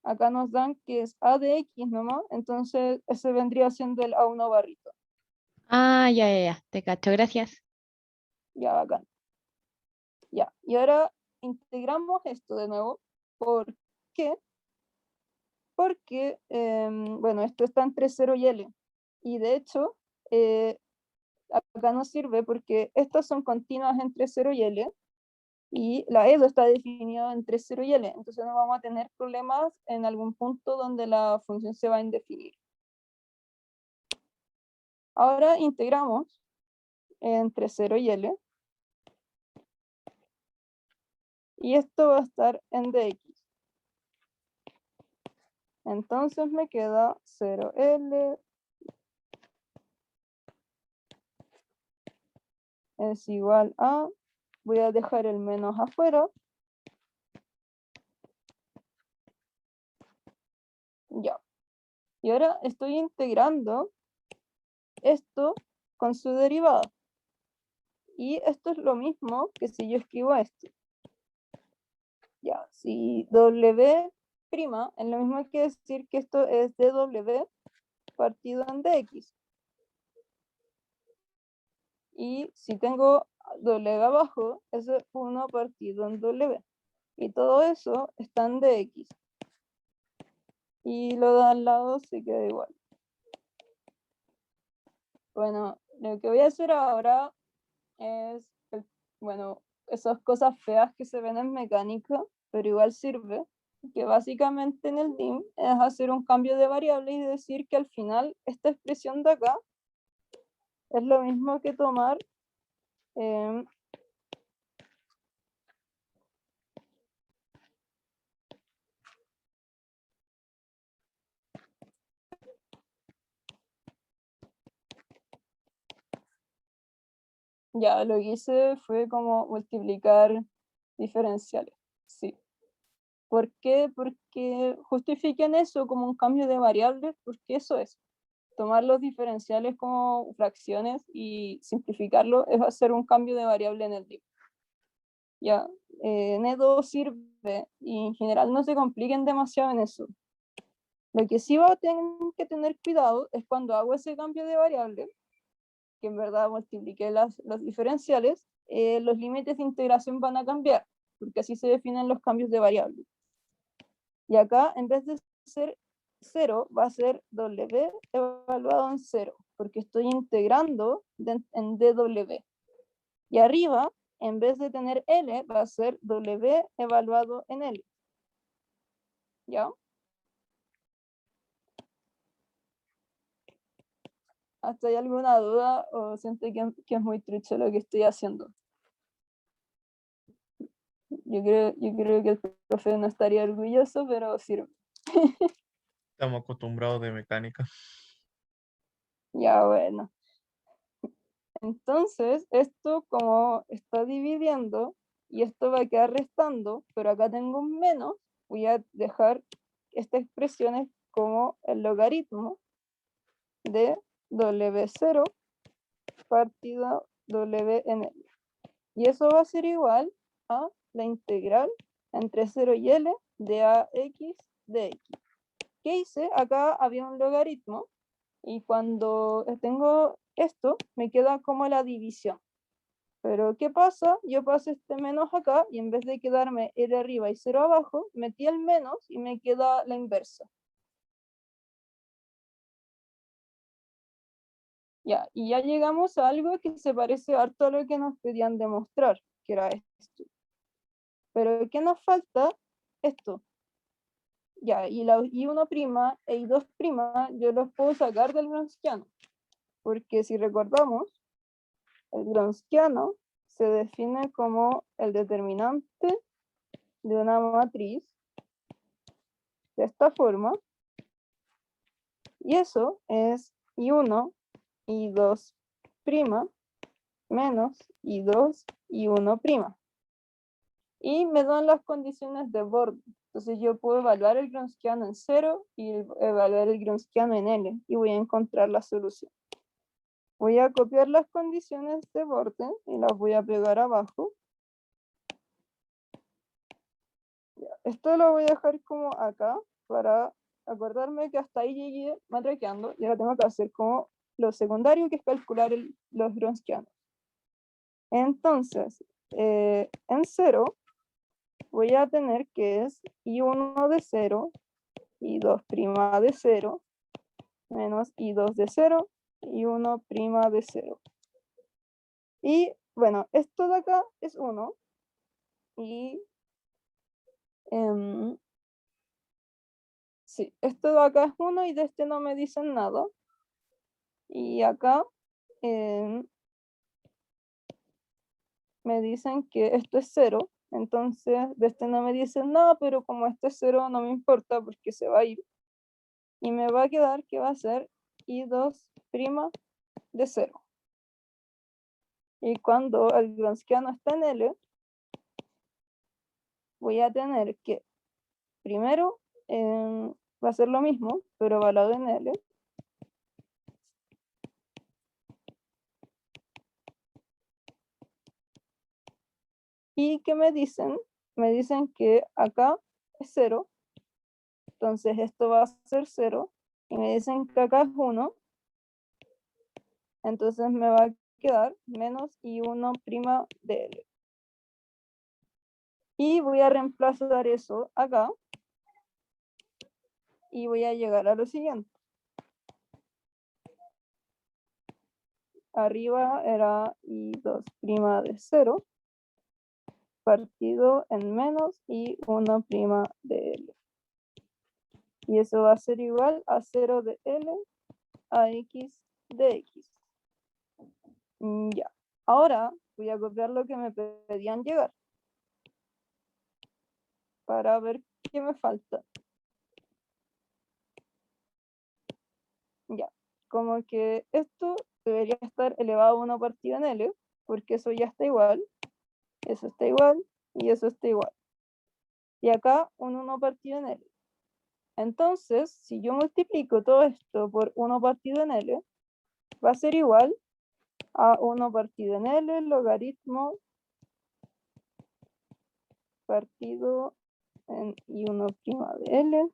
Acá nos dan que es A de X nomás, entonces ese vendría siendo el A1 barrita. Ah, ya, te cacho, gracias. Ya, bacán. Ya, y ahora integramos esto de nuevo. ¿Por qué? Porque, bueno, esto está entre 0 y L. Y de hecho, acá no sirve porque estas son continuas entre 0 y L. Y la EDO está definida entre 0 y L. Entonces no vamos a tener problemas en algún punto donde la función se va a indefinir. Ahora integramos entre 0 y L. Y esto va a estar en dx. Entonces me queda 0L es igual a, voy a dejar el menos afuera. Ya. Y ahora estoy integrando esto con su derivada. Y esto es lo mismo que si yo escribo esto. Ya, si W' es lo mismo que decir que esto es dw partido en dx. Y si tengo W abajo, eso es 1 partido en W. Y todo eso está en dx. Y lo de al lado se queda igual. Bueno, lo que voy a hacer ahora es, bueno, esas cosas feas que se ven en mecánica, pero igual sirve, que básicamente en el DIM es hacer un cambio de variable y decir que al final esta expresión de acá es lo mismo que tomar ya, lo que hice fue como multiplicar diferenciales, sí. ¿Por qué? Porque justifiquen eso como un cambio de variables, porque eso es. Tomar los diferenciales como fracciones y simplificarlo es hacer un cambio de variable en el DIM. Ya, Nedo sirve y en general no se compliquen demasiado en eso. Lo que sí va a tener que tener cuidado es cuando hago ese cambio de variable, que en verdad multipliqué las diferenciales, los límites de integración van a cambiar, porque así se definen los cambios de variable. Y acá, en vez de ser 0, va a ser W evaluado en 0, porque estoy integrando en dw. Y arriba, en vez de tener L, va a ser W evaluado en L. ¿Ya? ¿Hasta hay alguna duda o siente que es muy trucho lo que estoy haciendo? Yo creo que el profe no estaría orgulloso, pero sirve. Estamos acostumbrados de mecánica. Ya, bueno. Entonces, esto como está dividiendo y esto va a quedar restando, pero acá tengo un menos, voy a dejar esta expresión como el logaritmo de W0 partido W en L. Y eso va a ser igual a la integral entre 0 y L de AX de X. ¿Qué hice? Acá había un logaritmo y cuando tengo esto me queda como la división. Pero ¿qué pasa? Yo paso este menos acá y en vez de quedarme L arriba y 0 abajo, metí el menos y me queda la inversa. Ya, y ya llegamos a algo que se parece harto a lo que nos pedían demostrar, que era esto. Pero ¿qué nos falta? Esto. Ya, y la I1' e I2' yo los puedo sacar del Gronskiano. Porque si recordamos, el Gronskiano se define como el determinante de una matriz de esta forma. Y eso es I1, I2' menos I2, I1'. Y me dan las condiciones de borde. Entonces yo puedo evaluar el Gronskiano en 0 y evaluar el Gronskiano en L y voy a encontrar la solución. Voy a copiar las condiciones de borde y las voy a pegar abajo. Esto lo voy a dejar como acá para acordarme que hasta ahí llegué matraqueando y ahora tengo que hacer como lo secundario, que es calcular los Gronskianos. Entonces, en 0 voy a tener que es I1 de 0, I2' de 0, menos I2 de 0, I1' de 0. Y bueno, esto de acá es 1. Y sí, esto de acá es 1 y de este no me dicen nada. Y acá me dicen que esto es 0. Entonces de este no me dicen nada, pero como este es 0 no me importa porque se va a ir. Y me va a quedar que va a ser I2' de 0. Y cuando el Gronskiano está en L, voy a tener que primero va a ser lo mismo, pero evaluado en L. ¿Y qué me dicen? Me dicen que acá es 0. Entonces esto va a ser 0. Y me dicen que acá es 1. Entonces me va a quedar menos I1' de L. Y voy a reemplazar eso acá. Y voy a llegar a lo siguiente. Arriba era I2' de 0. Partido en menos I1' de L. Y eso va a ser igual a 0 de L a X de X. Ya. Ahora voy a copiar lo que me pedían llegar. Para ver qué me falta. Ya. Como que esto debería estar elevado a 1 partido en L, porque eso ya está igual. Eso está igual y eso está igual. Y acá un 1 partido en L. Entonces, si yo multiplico todo esto por 1 partido en L, va a ser igual a 1 partido en L, logaritmo partido en I1' de L.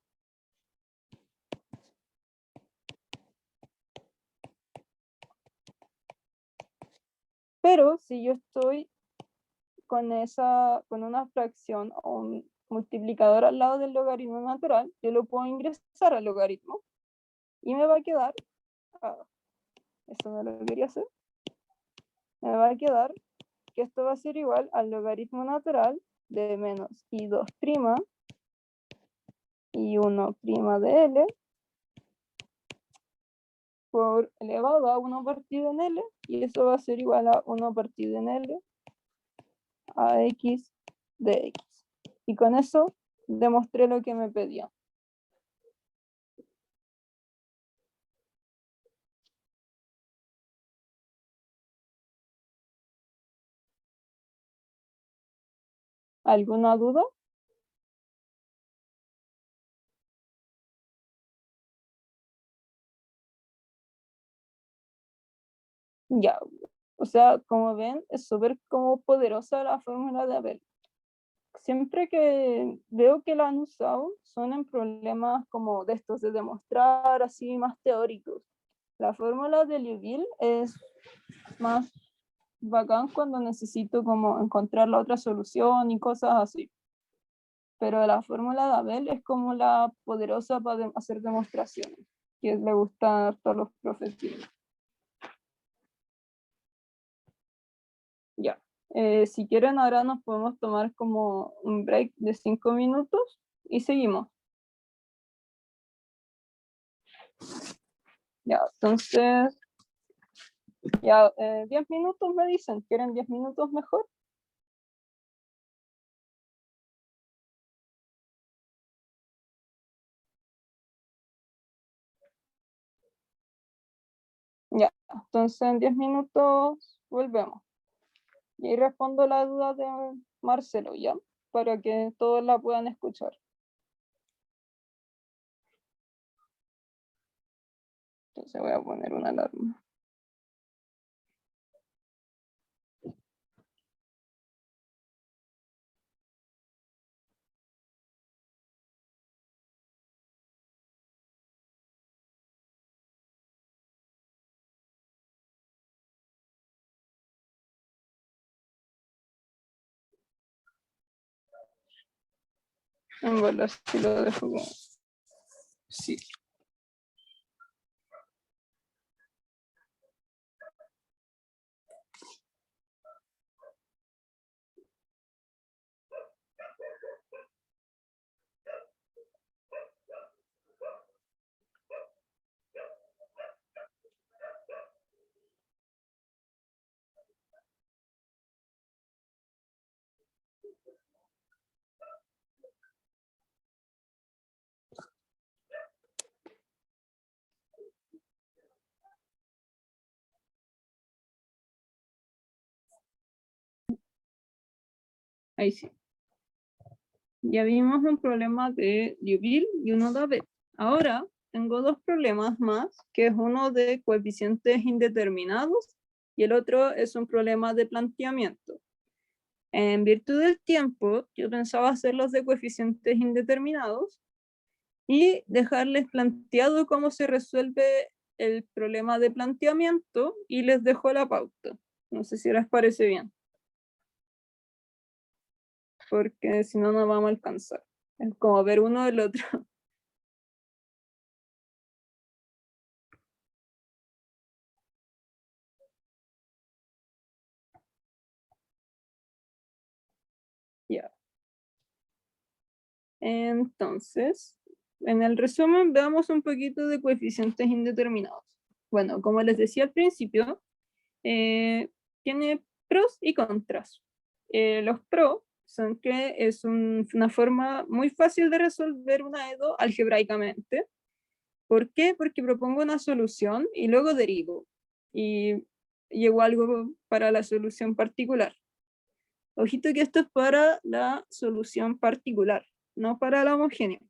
Pero si yo estoy con una fracción o un multiplicador al lado del logaritmo natural, yo lo puedo ingresar al logaritmo y me va a quedar, esto no lo quería hacer, me va a quedar que esto va a ser igual al logaritmo natural de menos I2' y 1' de L por elevado a 1 partido en L, y eso va a ser igual a 1 partido en L a X de X. Y con eso demostré lo que me pedían. ¿Alguna duda? Ya, o sea, como ven, es súper como poderosa la fórmula de Abel. Siempre que veo que la han usado, son en problemas como de estos de demostrar, así más teóricos. La fórmula de Liouville es más bacán cuando necesito como encontrar la otra solución y cosas así. Pero la fórmula de Abel es como la poderosa para hacer demostraciones, que le gusta a todos los profesores. Ya. Si quieren, ahora nos podemos tomar como un break de 5 minutos y seguimos. Ya, entonces, ya 10 minutos me dicen, ¿quieren 10 minutos mejor? Ya, entonces en 10 minutos volvemos. Y ahí respondo la duda de Marcelo, ¿ya? Para que todos la puedan escuchar. Entonces voy a poner una alarma. En verdad, si lo dejo como... Sí. Ahí sí. Ya vimos un problema de Liouville y uno de Abel. Ahora tengo dos problemas más, que es uno de coeficientes indeterminados y el otro es un problema de planteamiento. En virtud del tiempo, yo pensaba hacerlos de coeficientes indeterminados y dejarles planteado cómo se resuelve el problema de planteamiento y les dejo la pauta. No sé si les parece bien. Porque si no, no vamos a alcanzar. Es como ver uno del otro. Ya. Entonces, en el resumen veamos un poquito de coeficientes indeterminados. Bueno, como les decía al principio, tiene pros y contras. Los pros son que es una forma muy fácil de resolver una EDO algebraicamente. ¿Por qué? Porque propongo una solución y luego derivo. Y llego a algo para la solución particular. Ojito que esto es para la solución particular, no para la homogénea.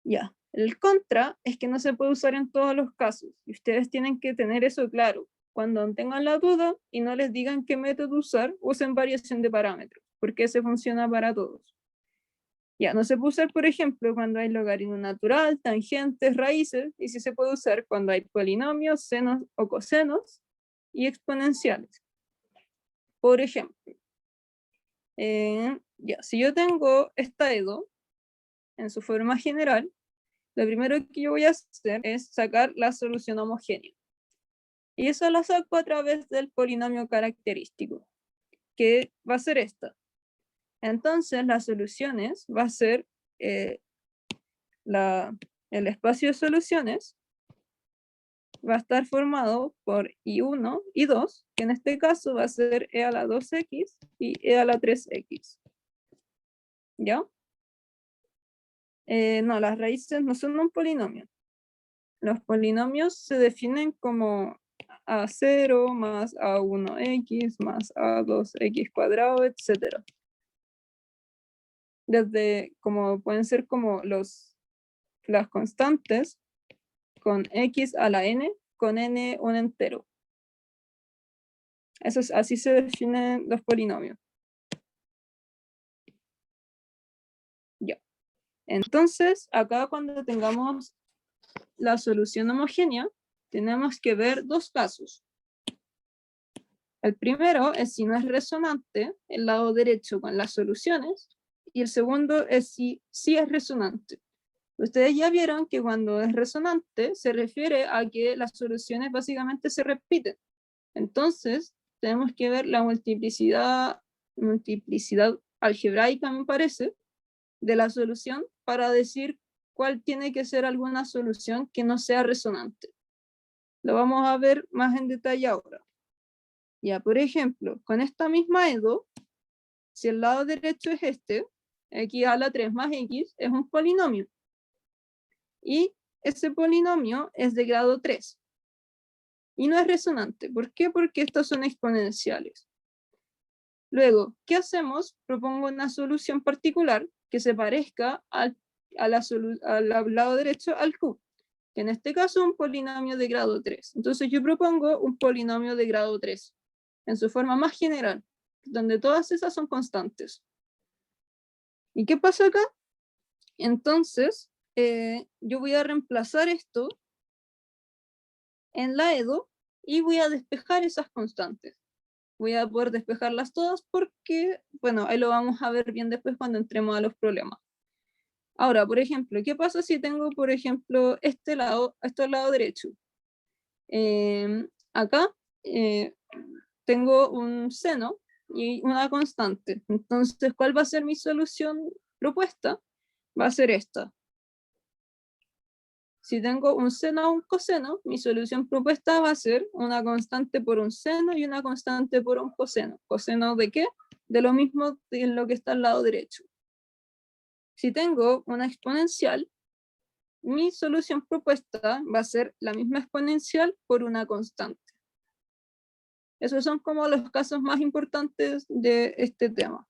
Ya, el contra es que no se puede usar en todos los casos. Y ustedes tienen que tener eso claro. Cuando tengan la duda y no les digan qué método usar, usen variación de parámetros, porque ese funciona para todos. Ya, no se puede usar, por ejemplo, cuando hay logaritmo natural, tangentes, raíces, y sí se puede usar cuando hay polinomios, senos o cosenos y exponenciales. Por ejemplo, ya, si yo tengo esta EDO en su forma general, lo primero que yo voy a hacer es sacar la solución homogénea. Y eso lo saco a través del polinomio característico, que va a ser esta. Entonces, las soluciones va a ser el espacio de soluciones va a estar formado por I1, I2, que en este caso va a ser E a la 2x y E a la 3x. ¿Ya? No, las raíces no son un polinomio. Los polinomios se definen como A0 más A1x más A2x cuadrado, etc. desde como pueden ser como las constantes con x a la n, con n un entero. Así se definen los polinomios. Ya. Entonces, acá cuando tengamos la solución homogénea, tenemos que ver dos casos. El primero es si no es resonante el lado derecho con las soluciones, y el segundo es si sí es resonante. Ustedes ya vieron que cuando es resonante se refiere a que las soluciones básicamente se repiten. Entonces, tenemos que ver la multiplicidad algebraica, me parece, de la solución para decir cuál tiene que ser alguna solución que no sea resonante. Lo vamos a ver más en detalle ahora. Ya, por ejemplo, con esta misma EDO, si el lado derecho es este, x a la 3 más x es un polinomio. Y ese polinomio es de grado 3. Y no es resonante. ¿Por qué? Porque estos son exponenciales. Luego, ¿qué hacemos? Propongo una solución particular que se parezca al lado derecho al q, que en este caso es un polinomio de grado 3. Entonces yo propongo un polinomio de grado 3, en su forma más general, donde todas esas son constantes. ¿Y qué pasa acá? Entonces, yo voy a reemplazar esto en la EDO y voy a despejar esas constantes. Voy a poder despejarlas todas porque, bueno, ahí lo vamos a ver bien después cuando entremos a los problemas. Ahora, por ejemplo, ¿qué pasa si tengo, por ejemplo, este lado, esto al lado derecho? Acá tengo un seno y una constante. Entonces, ¿cuál va a ser mi solución propuesta? Va a ser esta. Si tengo un seno o un coseno, mi solución propuesta va a ser una constante por un seno y una constante por un coseno. ¿Coseno de qué? De lo mismo en lo que está al lado derecho. Si tengo una exponencial, mi solución propuesta va a ser la misma exponencial por una constante. Esos son como los casos más importantes de este tema.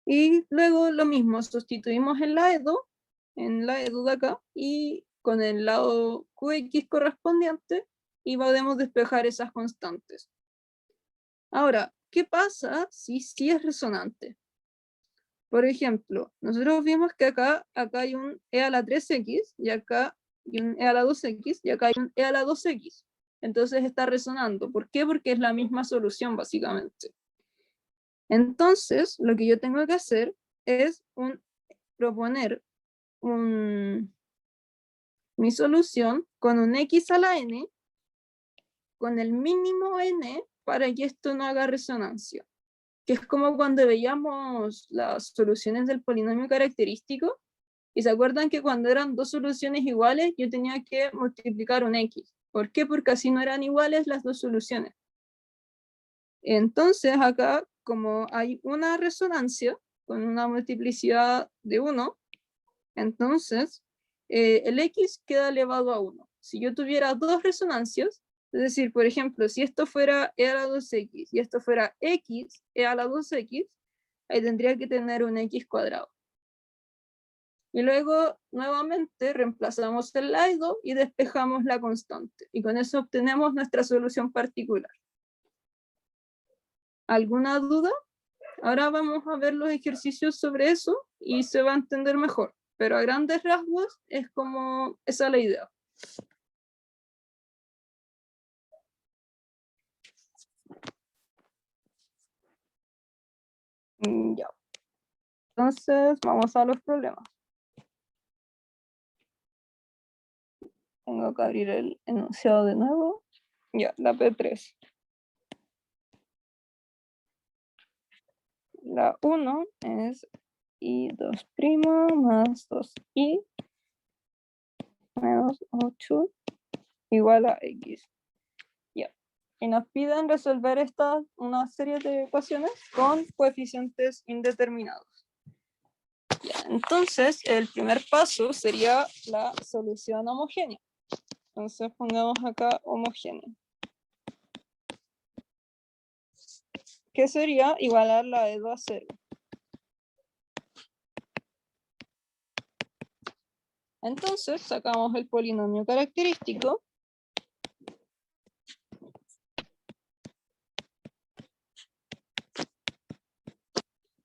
Y luego lo mismo, sustituimos en la EDO de acá, y con el lado QX correspondiente, y podemos despejar esas constantes. Ahora, ¿qué pasa si sí es resonante? Por ejemplo, nosotros vimos que acá hay un e a la 3x, y acá hay un e a la 2x, y acá hay un e a la 2x. Entonces está resonando. ¿Por qué? Porque es la misma solución, básicamente. Entonces, lo que yo tengo que hacer es proponer mi solución con un x a la n, con el mínimo n, para que esto no haga resonancia. Que es como cuando veíamos las soluciones del polinomio característico, y se acuerdan que cuando eran dos soluciones iguales, yo tenía que multiplicar un x. ¿Por qué? Porque así no eran iguales las dos soluciones. Entonces acá, como hay una resonancia con una multiplicidad de 1, entonces el x queda elevado a 1. Si yo tuviera dos resonancias, es decir, por ejemplo, si esto fuera e a la 2x y esto fuera x e a la 2x, ahí tendría que tener un x cuadrado. Y luego, nuevamente, reemplazamos el lado y despejamos la constante. Y con eso obtenemos nuestra solución particular. ¿Alguna duda? Ahora vamos a ver los ejercicios sobre eso y se va a entender mejor. Pero a grandes rasgos es como esa es la idea. Ya. Entonces, vamos a los problemas. Tengo que abrir el enunciado de nuevo. Ya, la P3. La 1 es i2' más 2i menos 8 igual a x. Ya. Y nos piden resolver una serie de ecuaciones con coeficientes indeterminados. Ya, entonces, el primer paso sería la solución homogénea. Entonces, pongamos acá homogénea. ¿Qué sería igualar la EDO a 0? Entonces sacamos el polinomio característico.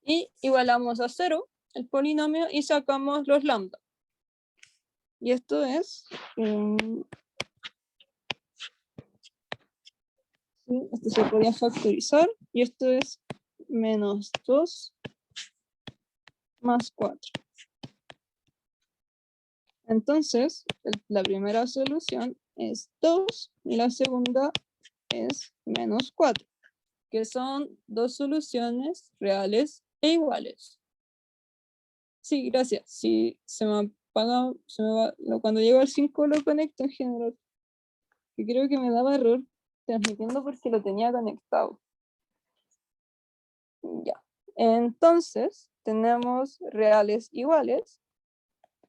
Y igualamos a 0 el polinomio y sacamos los lambda. Y esto es... sí, esto se podría factorizar. Y esto es menos 2 más 4. Entonces, la primera solución es 2 y la segunda es menos 4, que son dos soluciones reales e iguales. Sí, gracias. Si se me apaga, se me va, cuando llego al 5 lo conecto en general. Que creo que me daba error transmitiendo porque lo tenía conectado. Ya. Entonces, tenemos reales iguales,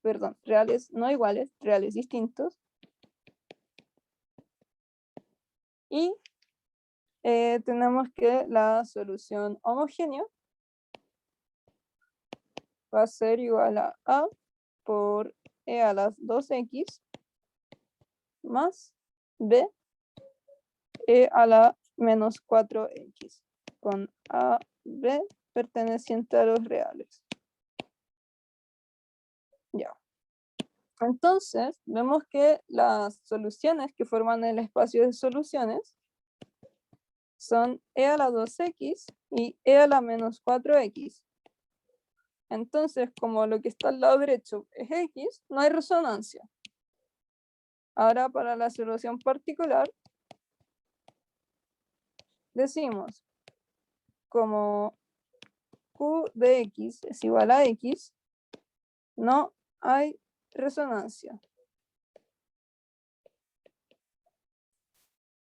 perdón, reales no iguales, reales distintos. Y tenemos que la solución homogénea va a ser igual a A por E a las 2X más B E a la menos 4X, con A, B perteneciente a los reales. Ya. Entonces, vemos que las soluciones que forman el espacio de soluciones son E a la 2X y E a la menos 4X. Entonces, como lo que está al lado derecho es X, no hay resonancia. Ahora, para la solución particular, decimos, como Q de X es igual a X, no hay resonancia.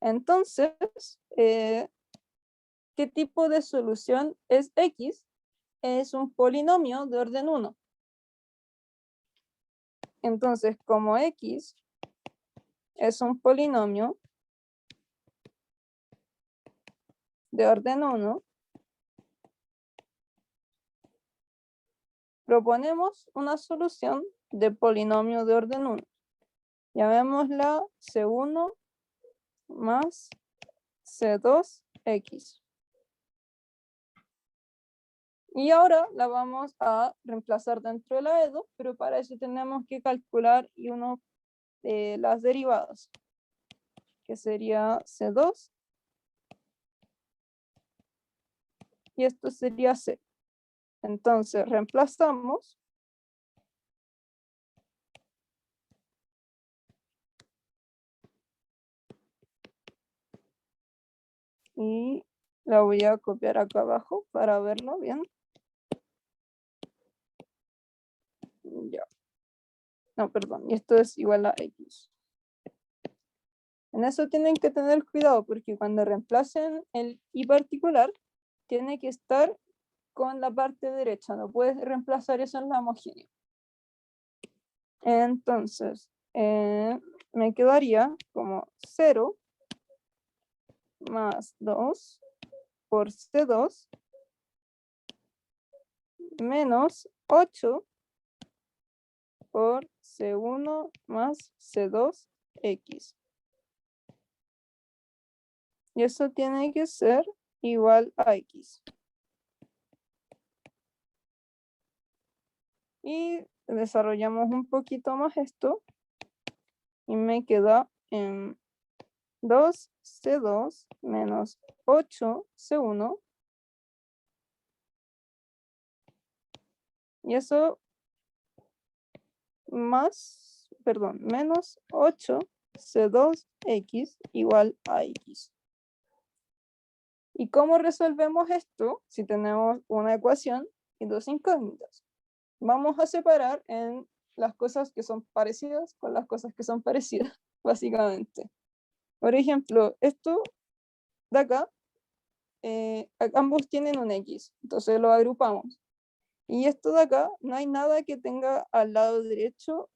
Entonces, ¿qué tipo de solución es X? Es un polinomio de orden 1. Entonces, como X es un polinomio de orden 1, proponemos una solución de polinomio de orden 1. Llamémosla C1 más C2X. Y ahora la vamos a reemplazar dentro de la EDO, pero para eso tenemos que calcular las derivadas, que sería C2, y esto sería C. Entonces reemplazamos, y la voy a copiar acá abajo para verlo bien. Ya. No, perdón, y esto es igual a X. En eso tienen que tener cuidado, porque cuando reemplacen el I particular, tiene que estar con la parte derecha, no puedes reemplazar eso en la homogénea. Entonces, me quedaría como 0 más 2 por C2 menos 8 por C1 más C2X. Y eso tiene que ser igual a X. Y desarrollamos un poquito más esto. Y me queda en 2C2 menos 8C1. Y eso menos 8C2X igual a X. ¿Y cómo resolvemos esto si tenemos una ecuación y dos incógnitas? Vamos a separar en las cosas que son parecidas con las cosas que son parecidas, básicamente. Por ejemplo, esto de acá, ambos tienen un X, entonces lo agrupamos. Y esto de acá, no hay nada que tenga al lado derecho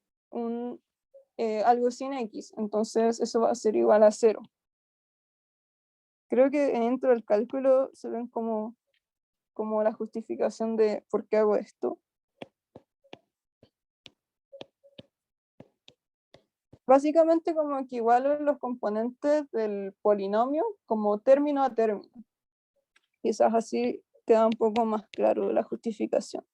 algo sin X, entonces eso va a ser igual a 0. Creo que dentro del cálculo se ven como la justificación de por qué hago esto. básicamente como que igualen los componentes del polinomio como término a término. Quizás así queda un poco más claro la justificación.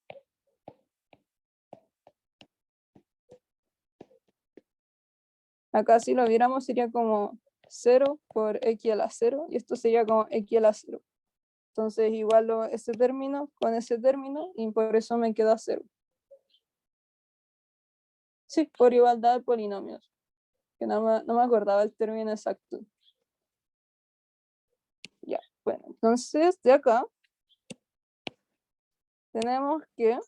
Acá si lo viéramos sería como 0 por x a la 0 y esto sería como x a la 0. Entonces igualo ese término con ese término y por eso me queda 0. Sí, por igualdad de polinomios. Que no me acordaba el término exacto. Ya, bueno, entonces de acá tenemos que,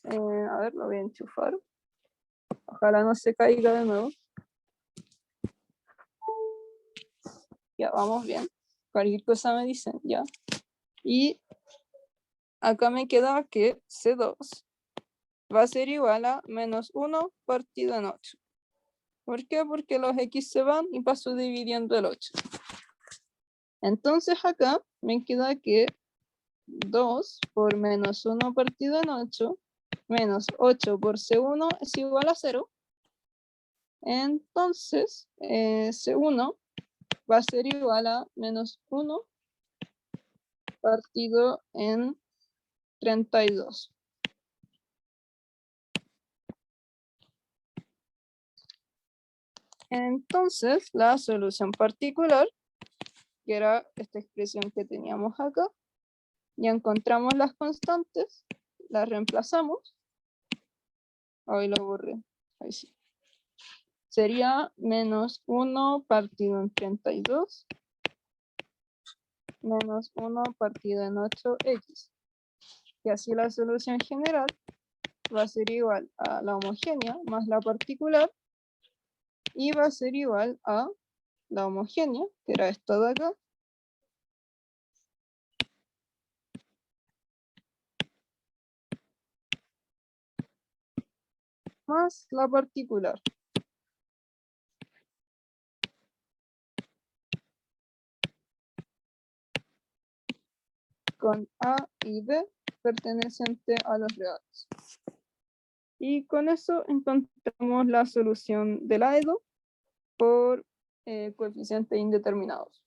a ver, lo voy a enchufar. Ojalá no se caiga de nuevo. Ya, vamos bien. Cualquier cosa me dicen, ya. Y acá me queda que C2 va a ser igual a menos 1 partido en 8. ¿Por qué? Porque los X se van y paso dividiendo el 8. Entonces acá me queda que 2 por menos 1 partido en 8 menos 8 por C1 es igual a 0. Entonces C1 va a ser igual a menos 1 partido en 32. Entonces, la solución particular, que era esta expresión que teníamos acá, ya encontramos las constantes, las reemplazamos. Ahí lo borré, ahí sí. Sería menos 1 partido en 32 menos 1 partido en 8x. Y así la solución general va a ser igual a la homogénea más la particular y va a ser igual a la homogénea, que era esta de acá, más la particular. Con A y B perteneciente a los reales. Y con eso encontramos la solución del AEDO por coeficientes indeterminados.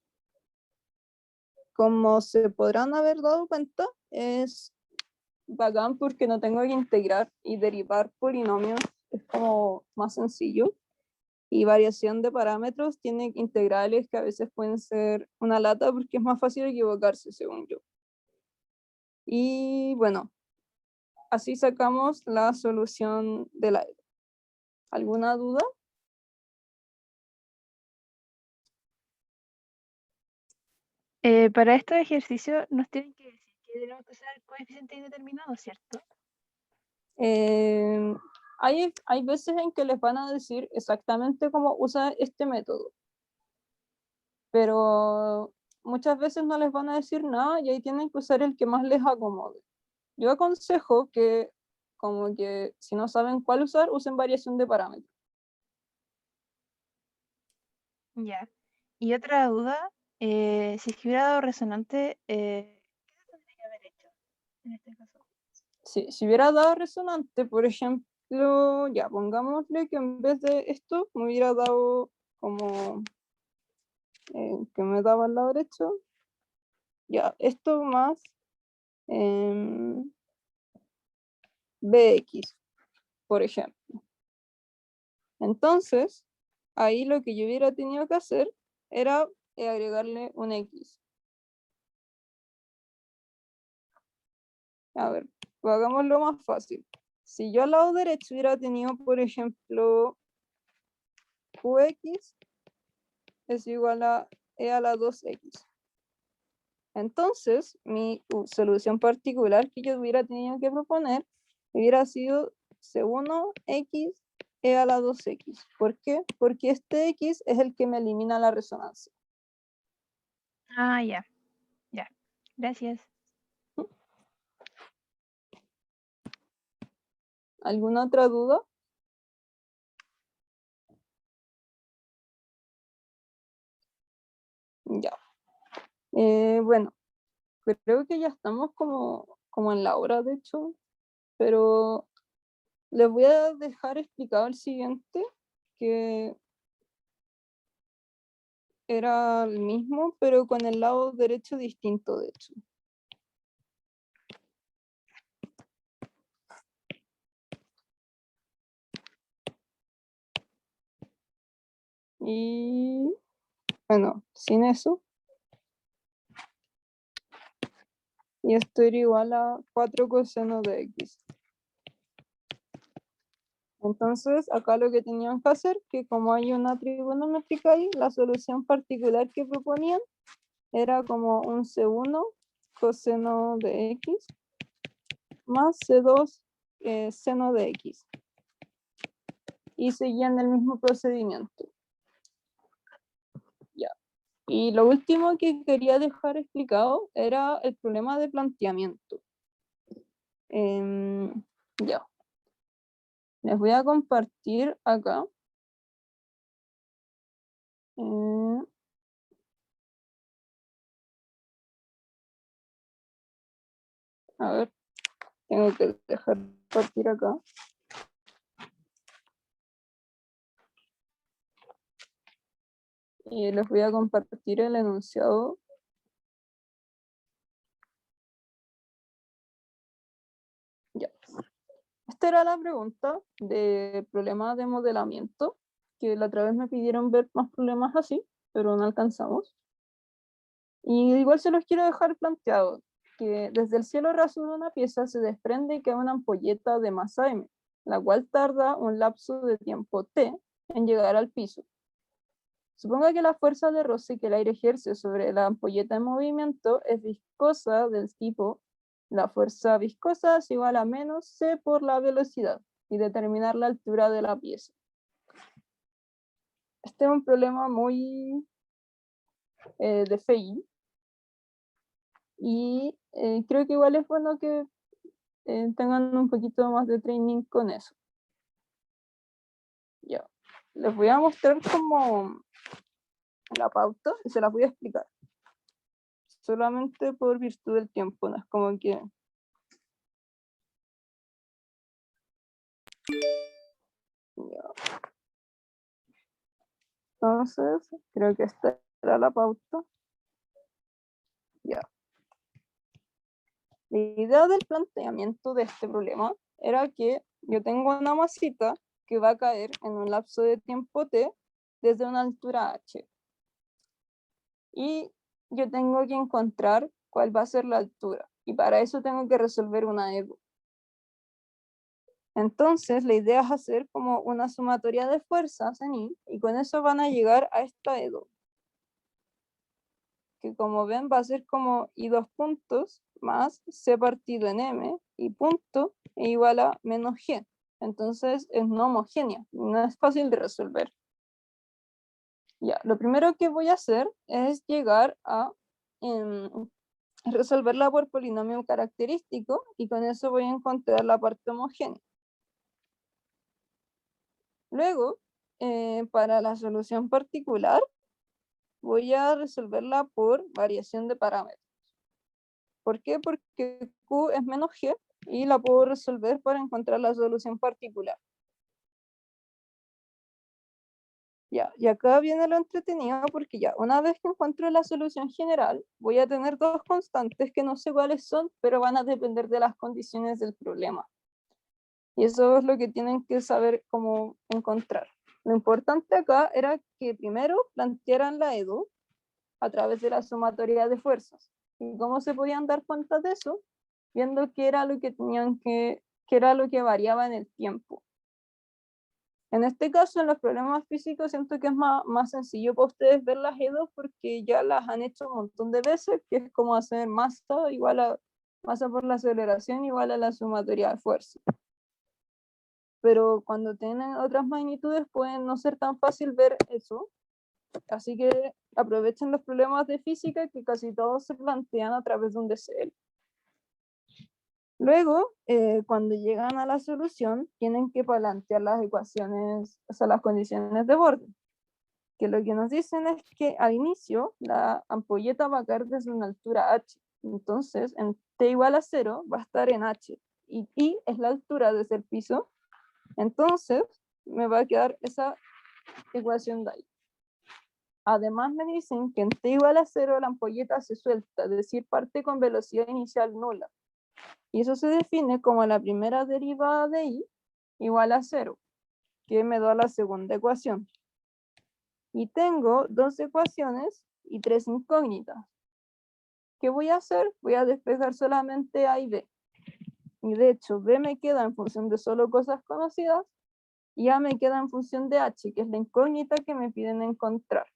Como se podrán haber dado cuenta, es bacán porque no tengo que integrar y derivar polinomios, es como más sencillo. Y variación de parámetros tiene integrales que a veces pueden ser una lata porque es más fácil equivocarse, según yo. Y bueno, así sacamos la solución de la AEDO. ¿Alguna duda? Para estos ejercicios nos tienen que decir que tenemos que usar coeficiente indeterminado, ¿cierto? Hay veces en que les van a decir exactamente cómo usa este método, pero muchas veces no les van a decir nada y ahí tienen que usar el que más les acomode. Yo aconsejo que, como que si no saben cuál usar, usen variación de parámetros. Ya. Y otra duda, si es que hubiera dado resonante, ¿qué tendría que haber hecho en este caso? Si hubiera dado resonante, por ejemplo, ya pongámosle que en vez de esto me hubiera dado como que me daba al lado derecho, ya, esto más bx, por ejemplo. Entonces, ahí lo que yo hubiera tenido que hacer era agregarle un x. A ver, pues hagámoslo más fácil. Si yo al lado derecho hubiera tenido, por ejemplo, qx es igual a e a la 2x. Entonces, mi solución particular que yo hubiera tenido que proponer hubiera sido C1x e a la 2x. ¿Por qué? Porque este x es el que me elimina la resonancia. Ah, ya. Ya. Gracias. ¿Alguna otra duda? Ya. Bueno, creo que ya estamos como en la hora, de hecho, pero les voy a dejar explicado el siguiente, que era el mismo, pero con el lado derecho distinto, de hecho. Y bueno, sin eso. Y esto era igual a 4 coseno de x. Entonces, acá lo que tenían que hacer, que como hay una trigonométrica ahí, la solución particular que proponían era como un C1 coseno de x más C2 seno de x. Y seguían el mismo procedimiento. Ya. Y lo último que quería dejar explicado era el problema de planteamiento. Ya. Les voy a compartir acá. A ver, tengo que dejar compartir acá. Y les voy a compartir el enunciado. Ya. Esta era la pregunta de problemas de modelamiento, que la otra vez me pidieron ver más problemas así, pero no alcanzamos. Y igual se los quiero dejar planteado, que desde el cielo raso de una pieza se desprende que hay una ampolleta de masa m, la cual tarda un lapso de tiempo t en llegar al piso. Suponga que la fuerza de roce que el aire ejerce sobre la ampolleta en movimiento es viscosa del tipo la fuerza viscosa es igual a menos c por la velocidad y determinar la altura de la pieza. Este es un problema muy de FEI y creo que igual es bueno que tengan un poquito más de training con eso. Ya, les voy a mostrar como la pauta y se las voy a explicar. Solamente por virtud del tiempo, no es como que... Ya. Entonces, creo que esta era la pauta. Ya. La idea del planteamiento de este problema era que yo tengo una masita que va a caer en un lapso de tiempo t desde una altura h. Y yo tengo que encontrar cuál va a ser la altura. Y para eso tengo que resolver una EDO. Entonces, la idea es hacer como una sumatoria de fuerzas en I, y con eso van a llegar a esta EDO. Que como ven va a ser como I dos puntos más C partido en M, y punto e igual a menos G. Entonces es no homogénea, no es fácil de resolver. Ya, lo primero que voy a hacer es llegar a resolverla por polinomio característico, y con eso voy a encontrar la parte homogénea. Luego, para la solución particular, voy a resolverla por variación de parámetros. ¿Por qué? Porque Q es menos G y la puedo resolver para encontrar la solución particular. Ya, y acá viene lo entretenido porque ya, una vez que encuentro la solución general, voy a tener dos constantes que no sé cuáles son, pero van a depender de las condiciones del problema. Y eso es lo que tienen que saber cómo encontrar. Lo importante acá era que primero plantearan la EDO a través de la sumatoria de fuerzas. ¿Y cómo se podían dar cuenta de eso? Viendo qué era lo que tenían qué era lo que variaba en el tiempo. En este caso, en los problemas físicos, siento que es más sencillo para ustedes ver las EDO porque ya las han hecho un montón de veces, que es como hacer masa igual a masa por la aceleración igual a la sumatoria de fuerza. Pero cuando tienen otras magnitudes pueden no ser tan fácil ver eso. Así que aprovechen los problemas de física que casi todos se plantean a través de un DCL. Luego, cuando llegan a la solución, tienen que plantear las ecuaciones, o sea, las condiciones de borde. Que lo que nos dicen es que al inicio la ampolleta va a caer desde una altura h. Entonces, en t igual a 0 va a estar en h. Y I es la altura desde el piso Entonces, me va a quedar esa ecuación de ahí. Además me dicen que en t igual a 0 la ampolleta se suelta, es decir, parte con velocidad inicial nula. Y eso se define como la primera derivada de i igual a 0, que me da la segunda ecuación. Y tengo 2 ecuaciones y 3 incógnitas. ¿Qué voy a hacer? Voy a despejar solamente a y b. Y de hecho, b me queda en función de solo cosas conocidas, y a me queda en función de h, que es la incógnita que me piden encontrar.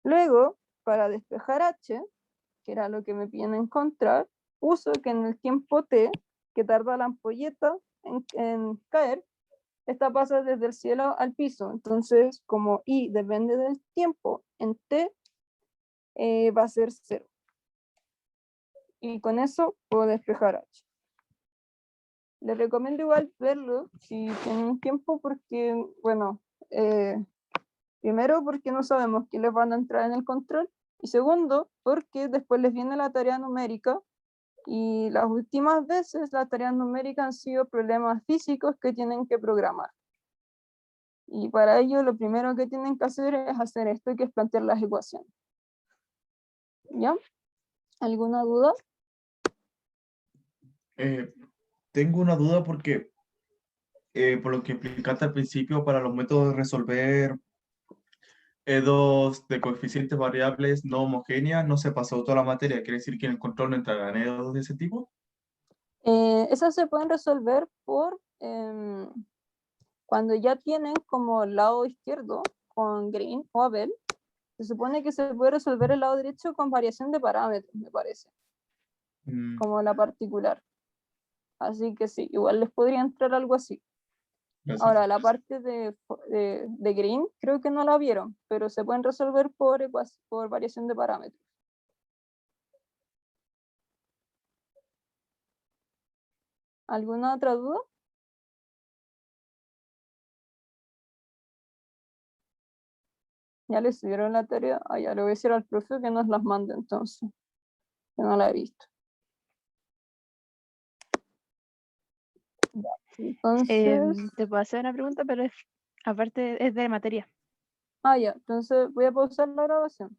Luego, para despejar h, que era lo que me piden encontrar, uso que en el tiempo t, que tarda la ampolleta en caer, esta pasa desde el cielo al piso. Entonces, como i depende del tiempo, en t va a ser 0. Y con eso puedo despejar h. Les recomiendo igual verlo si tienen tiempo porque, bueno, primero porque no sabemos qué les van a entrar en el control, y segundo porque después les viene la tarea numérica, y las últimas veces las tareas numéricas han sido problemas físicos que tienen que programar. Y para ello lo primero que tienen que hacer es hacer esto, que es plantear las ecuaciones. ¿Ya? ¿Alguna duda? Tengo una duda porque, por lo que explicaste al principio, para los métodos de resolver E2 de coeficientes variables no homogéneas, no se pasó toda la materia. ¿Quiere decir que en el control no entrarán E2 de ese tipo? Esas se pueden resolver por cuando ya tienen como el lado izquierdo con Green o Abel. Se supone que se puede resolver el lado derecho con variación de parámetros, me parece, como la particular. Así que sí, igual les podría entrar algo así. Gracias. Ahora, la parte de Green creo que no la vieron, pero se pueden resolver por variación de parámetros. ¿Alguna otra duda? ¿Ya les dieron la tarea? Ah, ya le voy a decir al profe que nos las mande entonces, que no la he visto. Ya, entonces... Te puedo hacer una pregunta, pero aparte es de materia. Ah, ya, entonces voy a pausar la grabación.